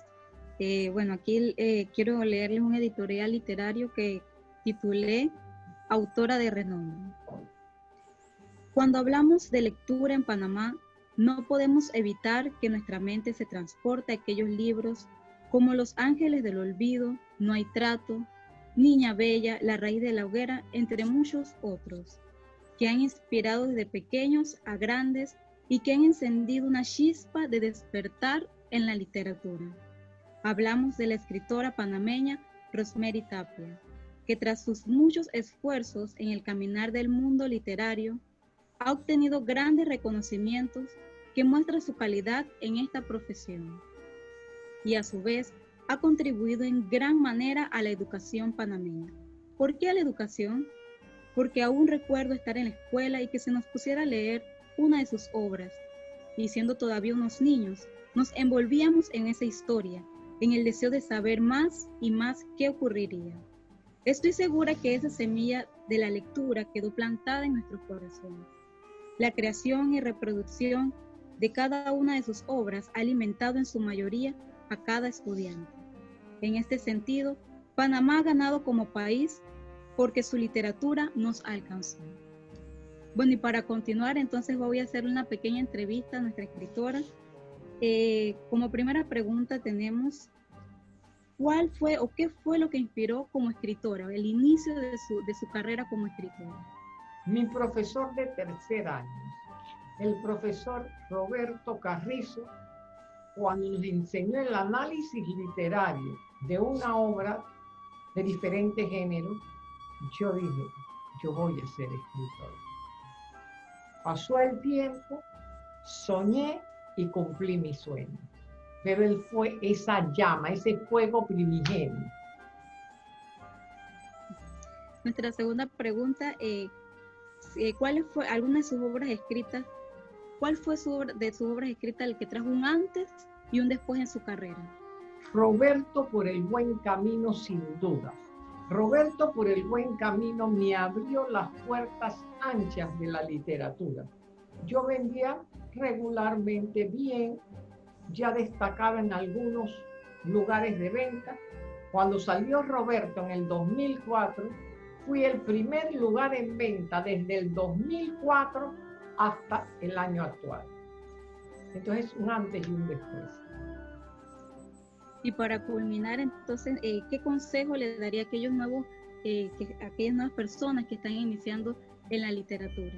Bueno, aquí quiero leerles un editorial literario que titulé Autora de renombre. Cuando hablamos de lectura en Panamá, no podemos evitar que nuestra mente se transporte a aquellos libros como Los Ángeles del Olvido, No hay trato, Niña Bella, La raíz de la hoguera, entre muchos otros, que han inspirado desde pequeños a grandes y que han encendido una chispa de despertar en la literatura. Hablamos de la escritora panameña Rosemary Tapia, que tras sus muchos esfuerzos en el caminar del mundo literario, ha obtenido grandes reconocimientos que muestran su calidad en esta profesión y a su vez ha contribuido en gran manera a la educación panameña. ¿Por qué a la educación? Porque aún recuerdo estar en la escuela y que se nos pusiera a leer una de sus obras y siendo todavía unos niños, nos envolvíamos en esa historia, en el deseo de saber más y más qué ocurriría. Estoy segura que esa semilla de la lectura quedó plantada en nuestros corazones. La creación y reproducción de cada una de sus obras ha alimentado en su mayoría a cada estudiante. En este sentido, Panamá ha ganado como país porque su literatura nos alcanzó. Bueno, y para continuar, entonces voy a hacer una pequeña entrevista a nuestra escritora. Como primera pregunta tenemos, ¿cuál fue o qué fue lo que inspiró como escritora, el inicio de su carrera como escritora? Mi profesor de tercer año, el profesor Roberto Carrizo, cuando nos enseñó el análisis literario de una obra de diferentes géneros, yo dije, yo voy a ser escritora. Pasó el tiempo, soñé y cumplí mi sueño. Pero él fue esa llama, ese fuego primigenio. Nuestra segunda pregunta, ¿cuál fue alguna de sus obras escritas? ¿Cuál fue de sus obras escritas el que trajo un antes y un después en su carrera? Roberto por el buen camino, sin duda. Roberto por el buen camino me abrió las puertas anchas de la literatura. Yo vendía regularmente bien, ya destacaba en algunos lugares de venta. Cuando salió Roberto en el 2004, fui el primer lugar en venta desde el 2004 hasta el año actual. Entonces, un antes y un después. Y para culminar, entonces, ¿qué consejo le daría a aquellas nuevas personas que están iniciando en la literatura?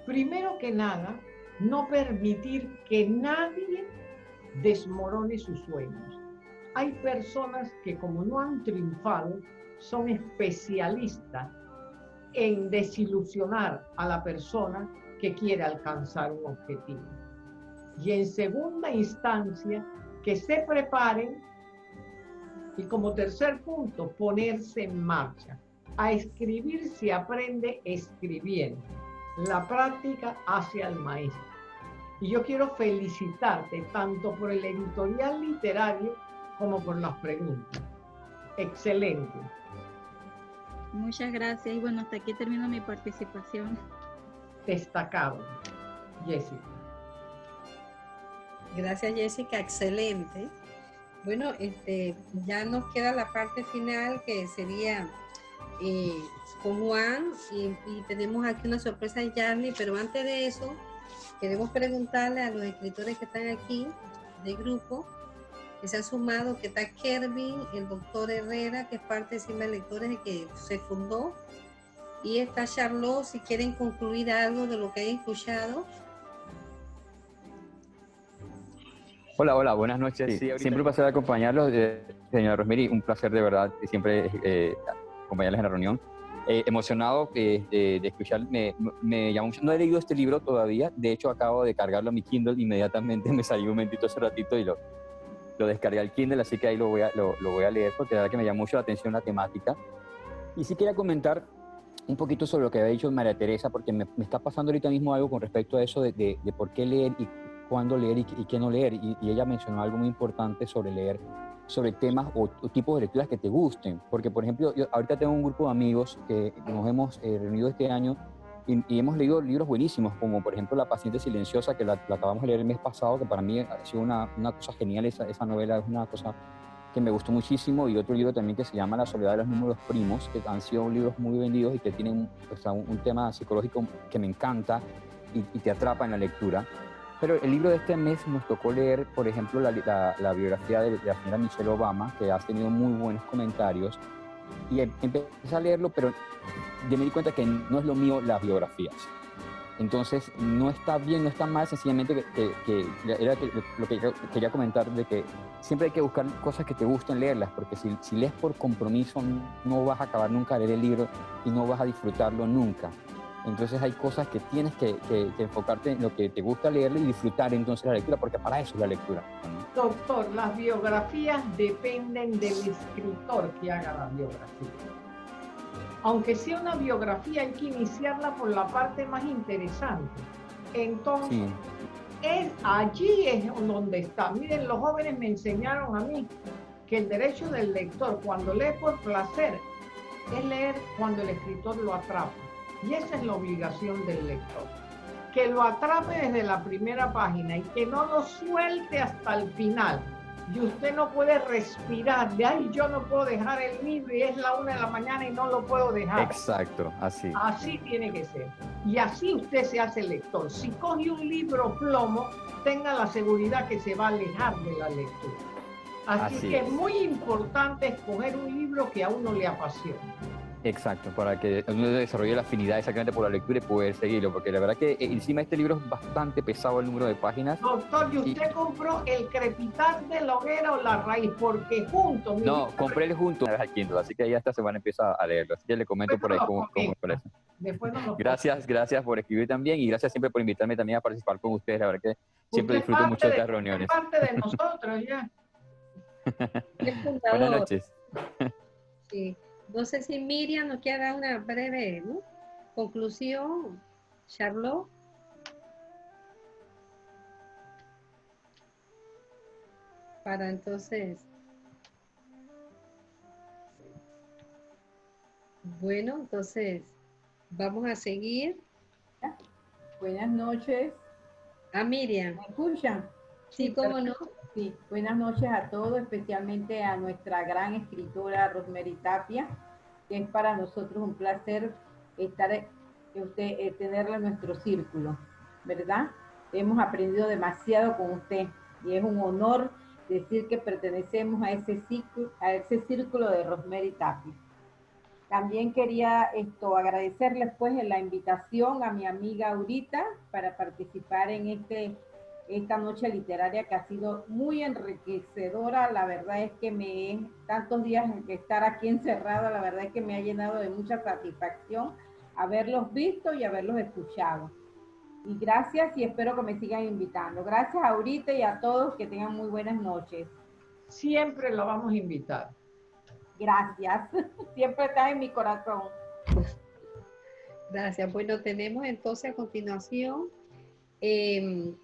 Primero que nada, no permitir que nadie desmorone sus sueños. Hay personas que, como no han triunfado, son especialistas en desilusionar a la persona que quiere alcanzar un objetivo. Y en segunda instancia, que se preparen y como tercer punto, ponerse en marcha. A escribir se aprende escribiendo. La práctica hace al maestro. Y yo quiero felicitarte tanto por el editorial literario como por las preguntas. Excelente. Muchas gracias. Y bueno, hasta aquí termino mi participación. Destacado, Jessica. Gracias, Jessica, excelente. Bueno, ya nos queda la parte final que sería con Juan y tenemos aquí una sorpresa en Yarly, pero antes de eso queremos preguntarle a los escritores que están aquí del grupo, que se han sumado, que está Kervin, el doctor Herrera, que es parte de Simba Lectores, que se fundó, y está Charlotte, si quieren concluir algo de lo que han escuchado. Hola, buenas noches. Sí, siempre un placer acompañarlos, señora Rosemary, un placer de verdad siempre acompañarles en la reunión. Emocionado de escuchar, me llamó mucho. No he leído este libro todavía, de hecho acabo de cargarlo a mi Kindle, inmediatamente me salió un momentito hace ratito y lo descargué al Kindle, así que ahí lo voy a leer porque la verdad que me llamó mucho la atención la temática. Y sí quería comentar un poquito sobre lo que había dicho María Teresa, porque me está pasando ahorita mismo algo con respecto a eso de por qué leer y cuándo leer y qué no leer, y ella mencionó algo muy importante sobre leer, sobre temas o tipos de lecturas que te gusten, porque por ejemplo yo ahorita tengo un grupo de amigos que nos hemos reunido este año y hemos leído libros buenísimos, como por ejemplo La paciente silenciosa, que la acabamos de leer el mes pasado, que para mí ha sido una cosa genial, esa novela es una cosa que me gustó muchísimo, y otro libro también que se llama La soledad de los números primos, que han sido libros muy vendidos y que tienen un tema psicológico que me encanta. y te atrapa en la lectura. Pero el libro de este mes nos tocó leer, por ejemplo, la biografía de la señora Michelle Obama, que ha tenido muy buenos comentarios, y empecé a leerlo, pero yo me di cuenta que no es lo mío las biografías. Entonces, no está bien, no está mal, sencillamente era lo que quería comentar, de que siempre hay que buscar cosas que te gusten leerlas, porque si lees por compromiso, no vas a acabar nunca de leer el libro y no vas a disfrutarlo nunca. Entonces hay cosas que tienes que enfocarte en lo que te gusta leerlo y disfrutar entonces la lectura, porque para eso es la lectura, ¿no? Doctor, las biografías dependen del escritor que haga la biografía. Aunque sea una biografía, hay que iniciarla por la parte más interesante. Entonces, sí, allí es donde está. Miren, los jóvenes me enseñaron a mí que el derecho del lector, cuando lee por placer, es leer cuando el escritor lo atrapa. Y esa es la obligación del lector. Que lo atrape desde la primera página y que no lo suelte hasta el final. Y usted no puede respirar de ay, yo no puedo dejar el libro y es la 1 de la mañana y no lo puedo dejar. Exacto, así. Así tiene que ser. Y así usted se hace lector. Si coge un libro plomo, tenga la seguridad que se va a alejar de la lectura. Así que es muy importante escoger un libro que a uno le apasione. Exacto, para que uno desarrolle la afinidad exactamente por la lectura y poder seguirlo, porque la verdad que encima este libro es bastante pesado el número de páginas. Doctor, ¿y usted compró El crepitar de la hoguera o La raíz? Porque juntos... No, compré el junto al Kindle, así que ya esta semana empieza a leerlo, así que le comento por ahí cómo parece. Gracias por escribir también y gracias siempre por invitarme también a participar con ustedes, la verdad que siempre disfruto mucho de estas reuniones. Parte de nosotros ya. Buenas noches. Sí. No sé si Miriam nos quiere dar una breve, ¿no?, conclusión. Charlotte. Para entonces. Bueno, entonces vamos a seguir. Buenas noches. A Miriam. ¿Me escuchan? Sí, cómo no. Sí, buenas noches a todos, especialmente a nuestra gran escritora Rosemary Tapia, que es para nosotros un placer tenerla en nuestro círculo, ¿verdad? Hemos aprendido demasiado con usted y es un honor decir que pertenecemos a ese círculo de Rosemary Tapia. También quería agradecerles pues la invitación a mi amiga Aurita para participar en esta noche literaria que ha sido muy enriquecedora. La verdad es que tantos días de estar aquí encerrada, la verdad es que me ha llenado de mucha satisfacción haberlos visto y haberlos escuchado. Y gracias y espero que me sigan invitando. Gracias a Aurita y a todos, que tengan muy buenas noches. Siempre lo vamos a invitar. Gracias, siempre está en mi corazón. Gracias. Bueno, tenemos entonces a continuación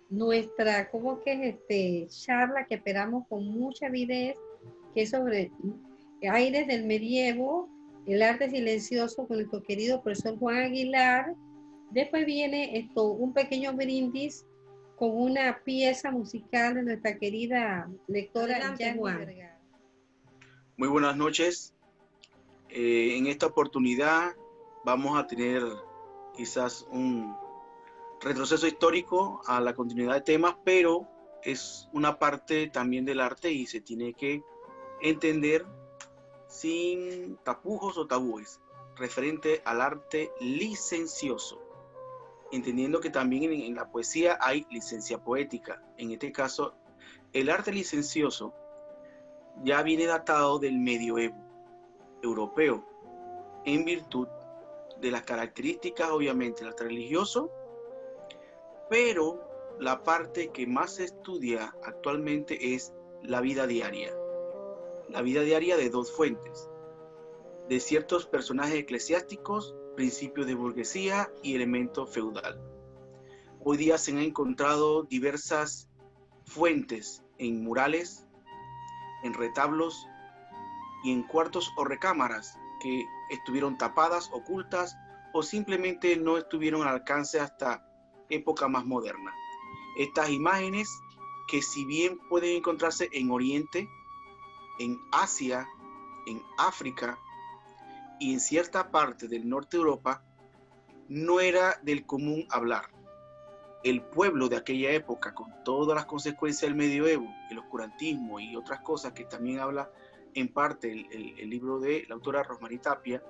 nuestra, charla que esperamos con mucha avidez, que es sobre aires del medievo, el arte silencioso, con nuestro querido profesor Juan Aguilar. Después viene un pequeño brindis con una pieza musical de nuestra querida lectora Juan. Muy buenas noches. En esta oportunidad vamos a tener quizás un retroceso histórico a la continuidad de temas, pero es una parte también del arte y se tiene que entender sin tapujos o tabúes, referente al arte licencioso, entendiendo que también en la poesía hay licencia poética. En este caso, el arte licencioso ya viene datado del medioevo europeo, en virtud de las características, obviamente, el arte religioso, pero la parte que más se estudia actualmente es la vida diaria de dos fuentes, de ciertos personajes eclesiásticos, principios de burguesía y elemento feudal. Hoy día se han encontrado diversas fuentes en murales, en retablos y en cuartos o recámaras que estuvieron tapadas, ocultas o simplemente no estuvieron al alcance hasta época más moderna. Estas imágenes, que si bien pueden encontrarse en Oriente, en Asia, en África y en cierta parte del norte de Europa, no era del común hablar. el pueblo de aquella época, con todas las consecuencias del medioevo, el oscurantismo y otras cosas que también habla en parte el libro de la autora Rosmarie Tapia,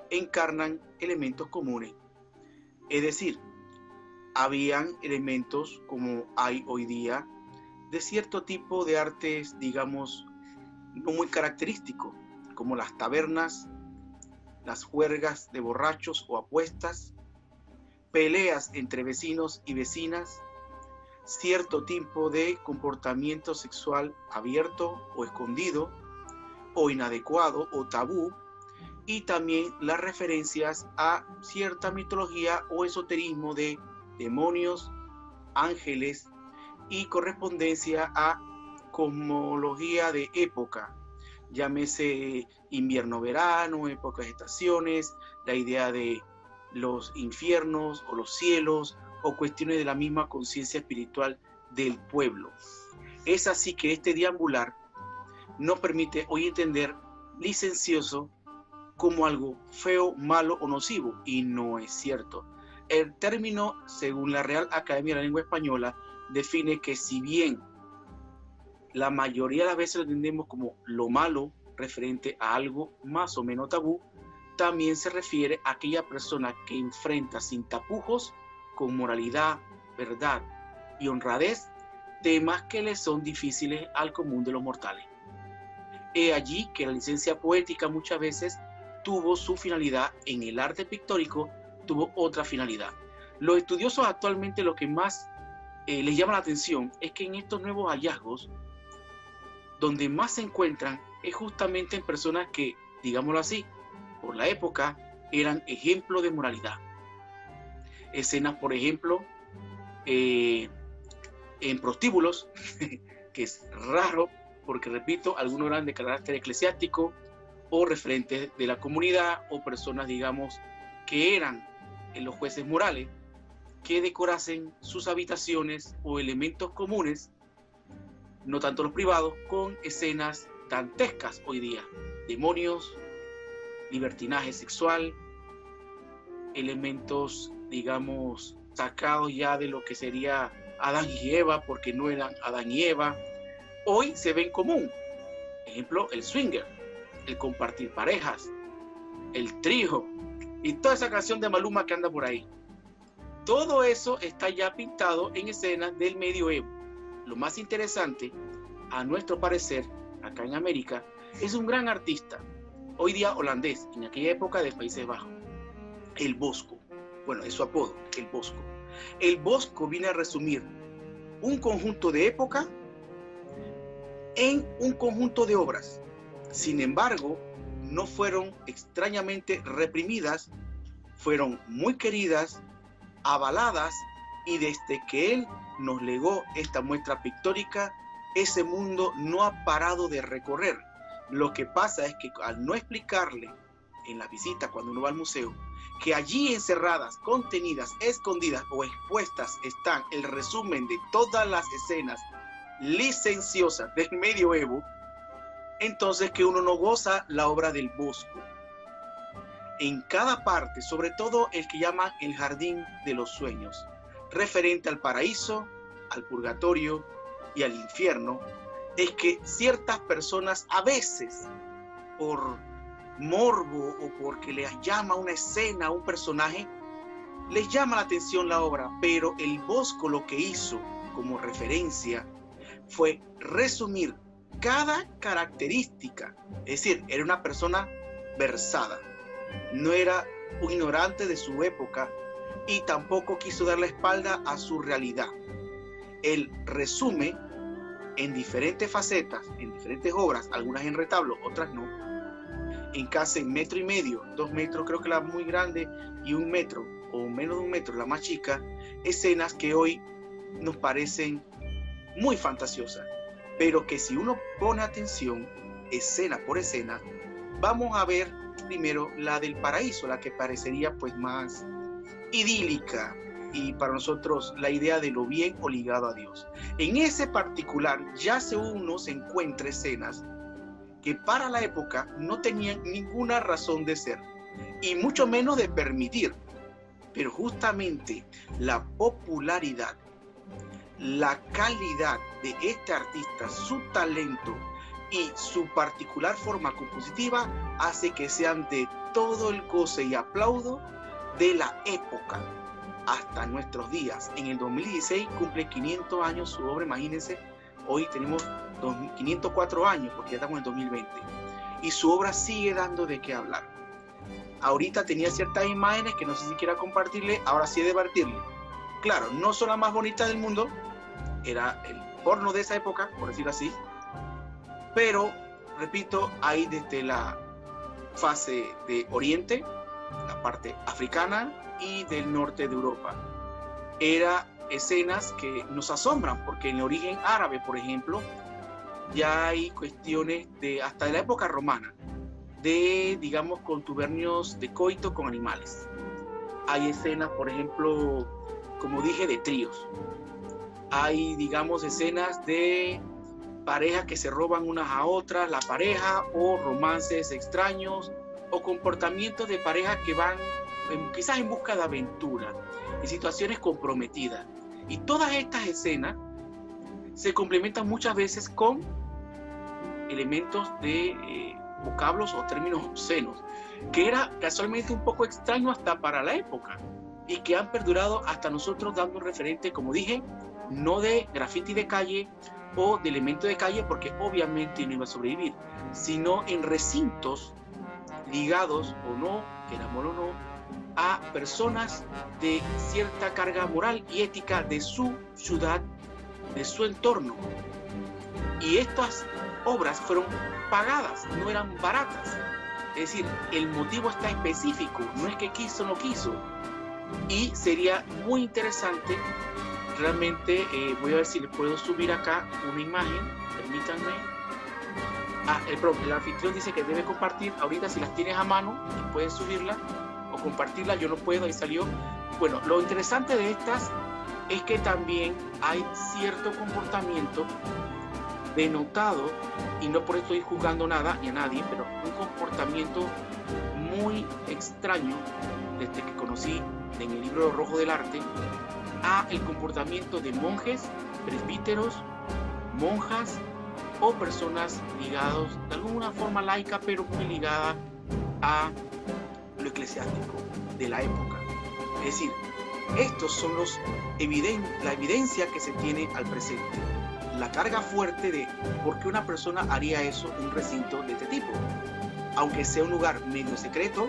encarnan elementos comunes. Es decir, habían elementos como hay hoy día de cierto tipo de artes, digamos, no muy característicos, como las tabernas, las juergas de borrachos o apuestas, peleas entre vecinos y vecinas, cierto tipo de comportamiento sexual abierto o escondido, o inadecuado o tabú, y también las referencias a cierta mitología o esoterismo de demonios, ángeles y correspondencia a cosmología de época, llámese invierno-verano, época de estaciones, la idea de los infiernos o los cielos o cuestiones de la misma conciencia espiritual del pueblo. Es así que este deambular no permite hoy entender licencioso como algo feo, malo o nocivo, y no es cierto. El término, según la Real Academia de la Lengua Española, define que si bien la mayoría de las veces lo entendemos como lo malo referente a algo más o menos tabú, también se refiere a aquella persona que enfrenta sin tapujos, con moralidad, verdad y honradez, temas que le son difíciles al común de los mortales. He allí que la licencia poética muchas veces tuvo su finalidad en el arte pictórico, tuvo otra finalidad. Los estudiosos actualmente lo que más les llama la atención es que en estos nuevos hallazgos, donde más se encuentran es justamente en personas que, digámoslo así, por la época eran ejemplo de moralidad. Escenas, por ejemplo, en prostíbulos, que es raro, porque repito, algunos eran de carácter eclesiástico o referentes de la comunidad o personas, digamos, que eran los jueces morales, que decorasen sus habitaciones o elementos comunes, no tanto los privados, con escenas dantescas hoy día, demonios, libertinaje sexual, elementos, digamos, sacados ya de lo que sería Adán y Eva, porque no eran Adán y Eva. Hoy se ven común, ejemplo, el swinger, el compartir parejas, el trío y toda esa canción de Maluma que anda por ahí. Todo eso está ya pintado en escenas del medioevo. Lo más interesante, a nuestro parecer, acá en América, es un gran artista, hoy día holandés, en aquella época de Países Bajos, el Bosco. Bueno, es su apodo, el Bosco. El Bosco viene a resumir un conjunto de época en un conjunto de obras. Sin embargo, no fueron extrañamente reprimidas, fueron muy queridas, avaladas, y desde que él nos legó esta muestra pictórica, ese mundo no ha parado de recorrer. Lo que pasa es que al no explicarle en la visita cuando uno va al museo, que allí encerradas, contenidas, escondidas o expuestas están el resumen de todas las escenas licenciosas del medioevo, entonces que uno no goza la obra del Bosco. En cada parte, sobre todo el que llaman el jardín de los sueños, referente al paraíso, al purgatorio y al infierno, es que ciertas personas a veces, por morbo o porque les llama una escena, un personaje, les llama la atención la obra, pero el Bosco lo que hizo como referencia fue resumir cada característica, es decir, era una persona versada, no era un ignorante de su época y tampoco quiso dar la espalda a su realidad. Él resume en diferentes facetas, en diferentes obras, algunas en retablo, otras no, en casi 1,5 metros, 2 metros, creo que la muy grande, y 1 metro o menos de 1 metro, la más chica, escenas que hoy nos parecen muy fantasiosas, pero que si uno pone atención, escena por escena, vamos a ver primero la del paraíso, la que parecería pues más idílica y para nosotros la idea de lo bien o ligado a Dios. En ese particular ya uno se encuentra escenas que para la época no tenían ninguna razón de ser y mucho menos de permitir. pero justamente la popularidad, la calidad de este artista, su talento y su particular forma compositiva hace que sean de todo el goce y aplauso de la época hasta nuestros días. En el 2016 cumple 500 años su obra, imagínense, hoy tenemos 504 años porque ya estamos en el 2020 y su obra sigue dando de qué hablar. Ahorita tenía ciertas imágenes que no sé si quiera compartirle, ahora sí debatirle. Claro, no son las más bonitas del mundo, era el porno de esa época, por decirlo así, pero, repito, hay desde la fase de Oriente, la parte africana y del norte de Europa. Era escenas que nos asombran, porque en el origen árabe, por ejemplo, ya hay cuestiones de hasta de la época romana, de, digamos, contubernios de coito con animales. Hay escenas, por ejemplo, como dije, de tríos. Hay, digamos, escenas de parejas que se roban unas a otras, la pareja, o romances extraños, o comportamientos de parejas que van quizás en busca de aventura, en situaciones comprometidas. Y todas estas escenas se complementan muchas veces con elementos de vocablos o términos obscenos, que era casualmente un poco extraño hasta para la época, y que han perdurado hasta nosotros dando referente, como dije, no de graffiti de calle o de elemento de calle, porque obviamente no iba a sobrevivir, sino en recintos ligados o no, querámoslo o no, a personas de cierta carga moral y ética de su ciudad, de su entorno. Y estas obras fueron pagadas, no eran baratas. Es decir, el motivo está específico, no es que quiso o no quiso. Y sería muy interesante, realmente, voy a ver si le puedo subir acá una imagen, permítanme. El anfitrión dice que debe compartir, ahorita si las tienes a mano, puedes subirla o compartirla, yo no puedo, ahí salió. Bueno, lo interesante de estas es que también hay cierto comportamiento denotado, y no por eso estoy juzgando nada ni a nadie, pero un comportamiento muy extraño desde que conocí en el libro rojo del arte a el comportamiento de monjes, presbíteros, monjas o personas ligados de alguna forma laica, pero muy ligada a lo eclesiástico de la época. Es decir, estos son la evidencia que se tiene al presente. La carga fuerte de por qué una persona haría eso en un recinto de este tipo, aunque sea un lugar medio secreto,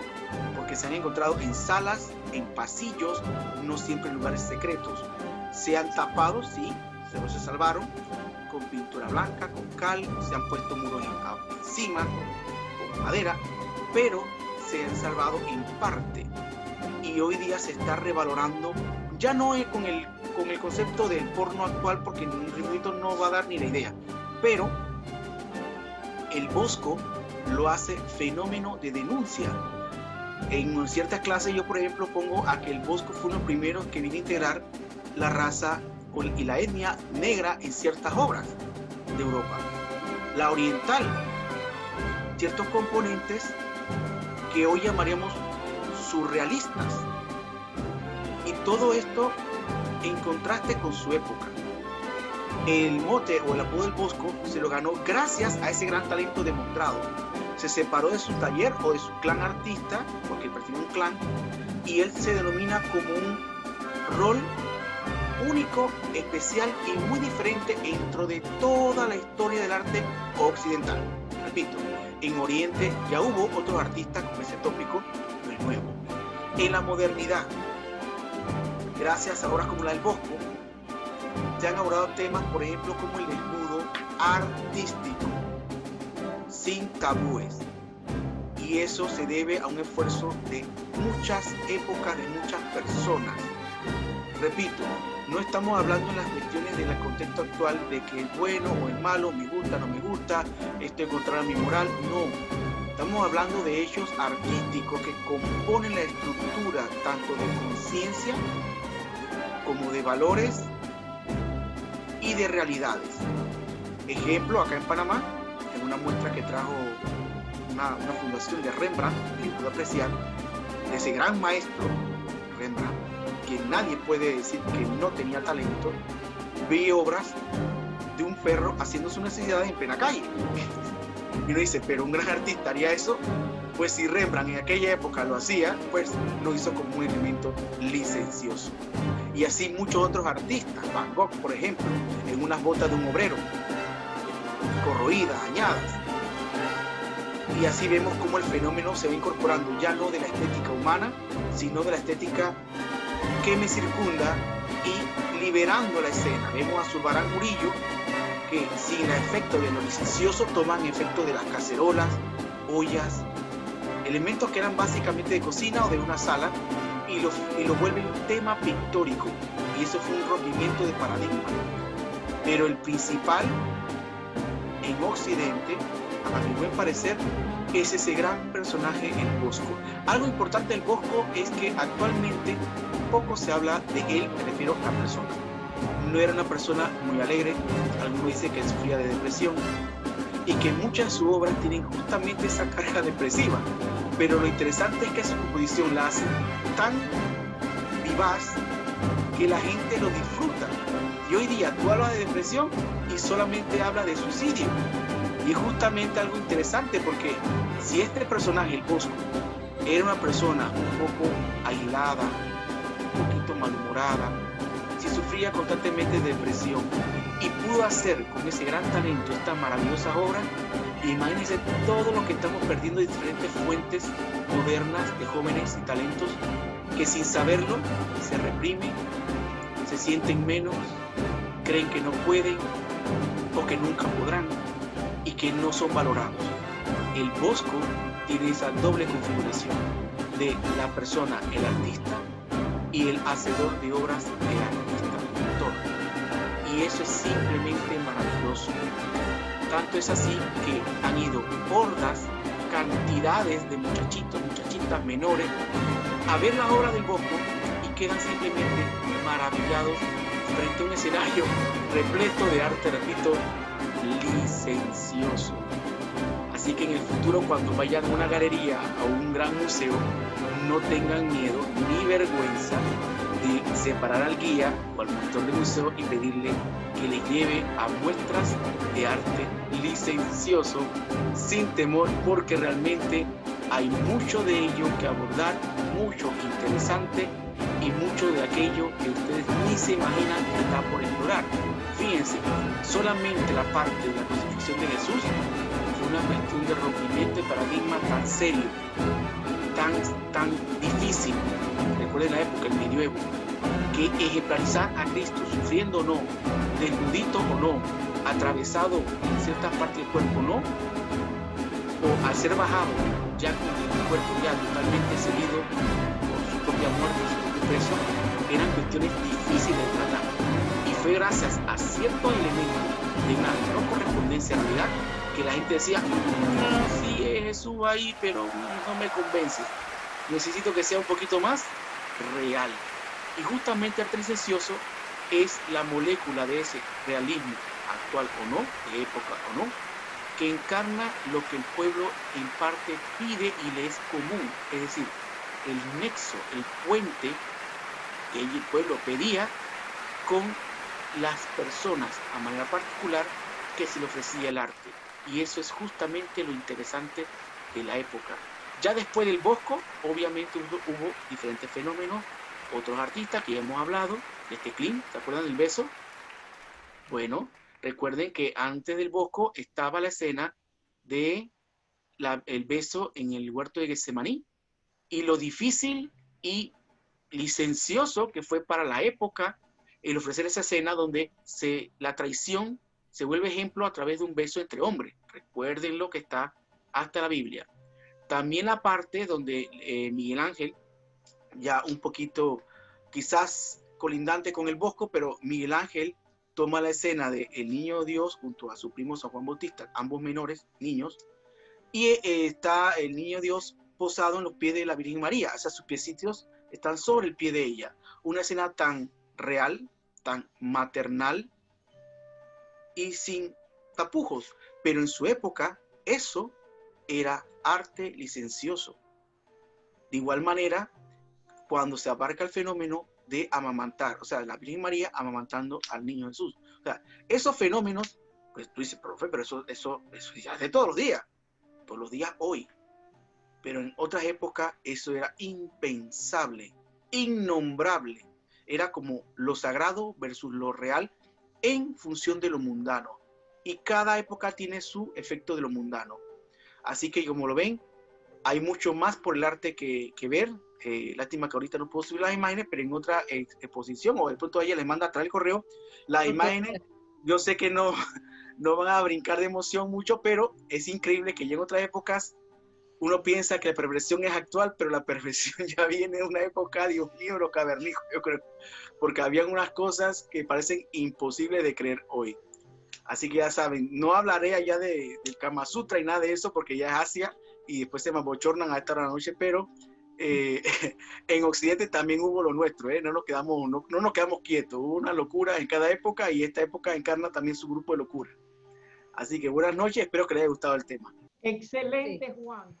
porque se han encontrado en salas, en pasillos, no siempre en lugares secretos. Se han tapado, sí, pero se salvaron con pintura blanca, con cal, se han puesto muros encima, con madera, pero se han salvado en parte. Y hoy día se está revalorando, ya no es con el concepto del porno actual, porque en un ritmo no va a dar ni la idea, pero el Bosco lo hace fenómeno de denuncia. En ciertas clases yo, por ejemplo, pongo a que el Bosco fue uno de los primeros que vino a integrar la raza y la etnia negra en ciertas obras de Europa. La oriental, ciertos componentes que hoy llamaríamos surrealistas. Y todo esto en contraste con su época. El mote o el apodo del Bosco se lo ganó gracias a ese gran talento demostrado. Se separó de su taller o de su clan artista, porque pertenece a un clan, y él se denomina como un rol único, especial y muy diferente dentro de toda la historia del arte occidental. Repito, en Oriente ya hubo otros artistas con ese tópico, no es nuevo. En la modernidad, gracias a obras como la del Bosco, se han abordado temas, por ejemplo, como el desnudo artístico, sin tabúes. Y eso se debe a un esfuerzo de muchas épocas, de muchas personas. Repito, no estamos hablando en las cuestiones del contexto actual de que es bueno o es malo, me gusta, no me gusta, esto es contrario a mi moral, no. Estamos hablando de hechos artísticos que componen la estructura tanto de conciencia como de valores y de realidades. Ejemplo, acá en Panamá, en una muestra que trajo una fundación de Rembrandt, que puedo apreciar, de ese gran maestro Rembrandt, que nadie puede decir que no tenía talento, ve obras de un perro haciendo sus necesidades en plena calle. Y uno dice, pero un gran artista haría eso. Pues si Rembrandt en aquella época lo hacía, pues lo hizo como un elemento licencioso. Y así muchos otros artistas, Van Gogh, por ejemplo, en unas botas de un obrero, corroídas, dañadas. Y así vemos cómo el fenómeno se va incorporando ya no de la estética humana, sino de la estética que me circunda y liberando la escena. Vemos a Zurbarán Murillo que sin el efecto de lo licencioso toman efecto de las cacerolas, ollas, elementos que eran básicamente de cocina o de una sala y lo vuelven un tema pictórico, y eso fue un rompimiento de paradigma. Pero el principal en Occidente, a mi buen parecer, es ese gran personaje, el Bosco. Algo importante del Bosco es que actualmente poco se habla de él, me refiero a la persona. No era una persona muy alegre, algunos dicen que sufría de depresión, y que muchas de sus obras tienen justamente esa carga depresiva. Pero lo interesante es que su composición la hace tan vivaz que la gente lo disfruta. Y hoy día tú hablas de depresión y solamente habla de suicidio. Y es justamente algo interesante, porque si este personaje, el Bosco, era una persona un poco aislada, un poquito malhumorada, si sufría constantemente de depresión y pudo hacer con ese gran talento estas maravillosas obras, imagínense todo lo que estamos perdiendo de diferentes fuentes modernas de jóvenes y talentos que sin saberlo se reprimen, se sienten menos, creen que no pueden o que nunca podrán y que no son valorados. El Bosco tiene esa doble configuración de la persona, el artista, y el hacedor de obras, el artista, el pintor. Y eso es simplemente maravilloso. Tanto es así que han ido hordas, cantidades de muchachitos, muchachitas menores a ver la obra del Bosco y quedan simplemente maravillados frente a un escenario repleto de arte, repito, licencioso. Así que en el futuro, cuando vayan a una galería, a un gran museo, no tengan miedo ni vergüenza de separar al guía o al monitor del museo y pedirle que le lleve a muestras de arte licencioso sin temor, porque realmente hay mucho de ello que abordar, mucho interesante y mucho de aquello que ustedes ni se imaginan que está por explorar. Fíjense, solamente la parte de la crucifixión de Jesús fue una cuestión de rompimiento de paradigma tan serio, tan difícil. Recuerden la época, el medioevo, que ejemplarizar a Cristo sufriendo o no, desnudito o no, atravesado en ciertas partes del cuerpo o no, o al ser bajado ya con el cuerpo ya totalmente cedido por su propia muerte, su propio preso, eran cuestiones difíciles de tratar. Y fue gracias a ciertos elementos de una no correspondencia realidad que la gente decía, sí es Jesús ahí, pero no me convence, necesito que sea un poquito más real. Y justamente el arte licencioso es la molécula de ese realismo actual o no, de época o no, que encarna lo que el pueblo en parte pide y le es común, es decir, el nexo, el puente que el pueblo pedía con las personas a manera particular que se le ofrecía el arte. Y eso es justamente lo interesante de la época. Ya después del Bosco, obviamente hubo diferentes fenómenos, otros artistas que ya hemos hablado, de Klein, ¿se acuerdan del beso? Bueno, recuerden que antes del Bosco estaba la escena de el beso en el huerto de Getsemaní, y lo difícil y licencioso que fue para la época el ofrecer esa escena donde la traición se vuelve ejemplo a través de un beso entre hombres. Recuerden lo que está hasta la Biblia. También la parte donde Miguel Ángel, ya un poquito quizás colindante con el Bosco, pero Miguel Ángel toma la escena de el niño Dios junto a su primo San Juan Bautista, ambos menores, niños, y está el niño Dios posado en los pies de la Virgen María, o sea, sus piecitos están sobre el pie de ella. Una escena tan real, tan maternal y sin tapujos, pero en su época eso era arte licencioso. De igual manera, cuando se abarca el fenómeno de amamantar, o sea, la Virgen María amamantando al niño Jesús. O sea, esos fenómenos, pues tú dices, profe, pero eso ya es de todos los días hoy. Pero en otras épocas eso era impensable, innombrable. Era como lo sagrado versus lo real en función de lo mundano. Y cada época tiene su efecto de lo mundano. Así que como lo ven, hay mucho más por el arte que ver. Lástima que ahorita no puedo subir las imágenes, pero en otra exposición o de pronto ella les manda a traer el correo las imágenes. Yo sé que no van a brincar de emoción mucho, pero es increíble que ya en otras épocas uno piensa que la perversión es actual, pero la perversión ya viene de una época, Dios mío, los cavernícolas, yo creo, porque habían unas cosas que parecen imposibles de creer hoy. Así que ya saben, no hablaré allá del Kama Sutra y nada de eso, porque ya es Asia y después se me abochornan a esta hora de la noche, pero en Occidente también hubo lo nuestro, no nos quedamos quietos, hubo una locura en cada época y esta época encarna también su grupo de locura. Así que buenas noches, espero que les haya gustado el tema. Excelente, Juan.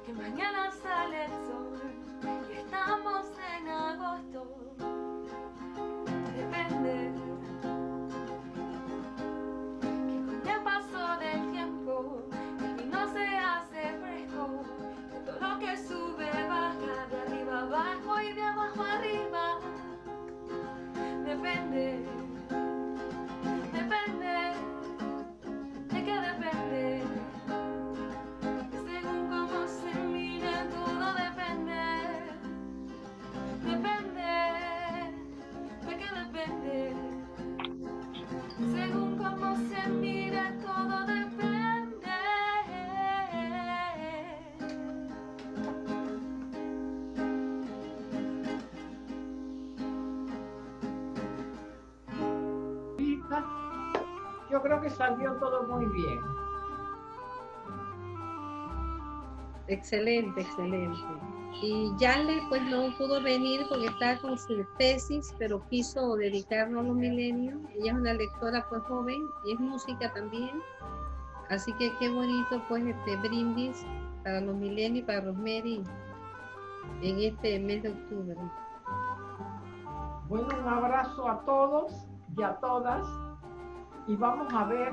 Que mañana sale el sol y estamos en agosto. Depende que con el paso del tiempo el vino se hace fresco, que todo lo que sube baja, de arriba abajo y de abajo arriba. Depende, depende, de qué depende. Según cómo se mira, todo depende. Yo creo que salió todo muy bien. Excelente, excelente. Y Yale pues no pudo venir porque está con su tesis, pero quiso dedicarnos a los milenios. Ella es una lectora pues joven y es música también. Así que qué bonito pues este brindis para los milenios y para Rosemary en este mes de octubre. Bueno, un abrazo a todos y a todas. Y vamos a ver,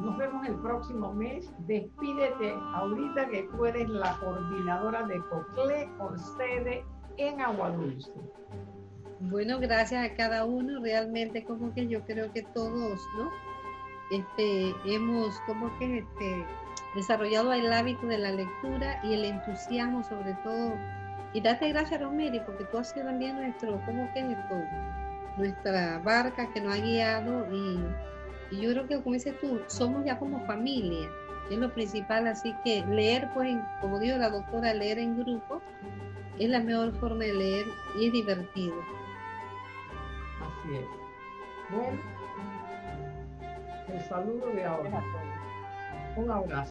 nos vemos el próximo mes. Despídete ahorita que tú eres la coordinadora de COCLE por sede en Aguadulce. Bueno, gracias a cada uno. Realmente como que yo creo que todos, ¿no? Hemos como que desarrollado el hábito de la lectura y el entusiasmo sobre todo. Y date gracias, Rosemary, porque tú has sido también nuestra barca que nos ha guiado y yo creo que, como dices tú, somos ya como familia, es lo principal, así que leer, pues, como dijo la doctora, leer en grupo es la mejor forma de leer y es divertido. Así es. Bueno, el saludo de ahora. Un abrazo.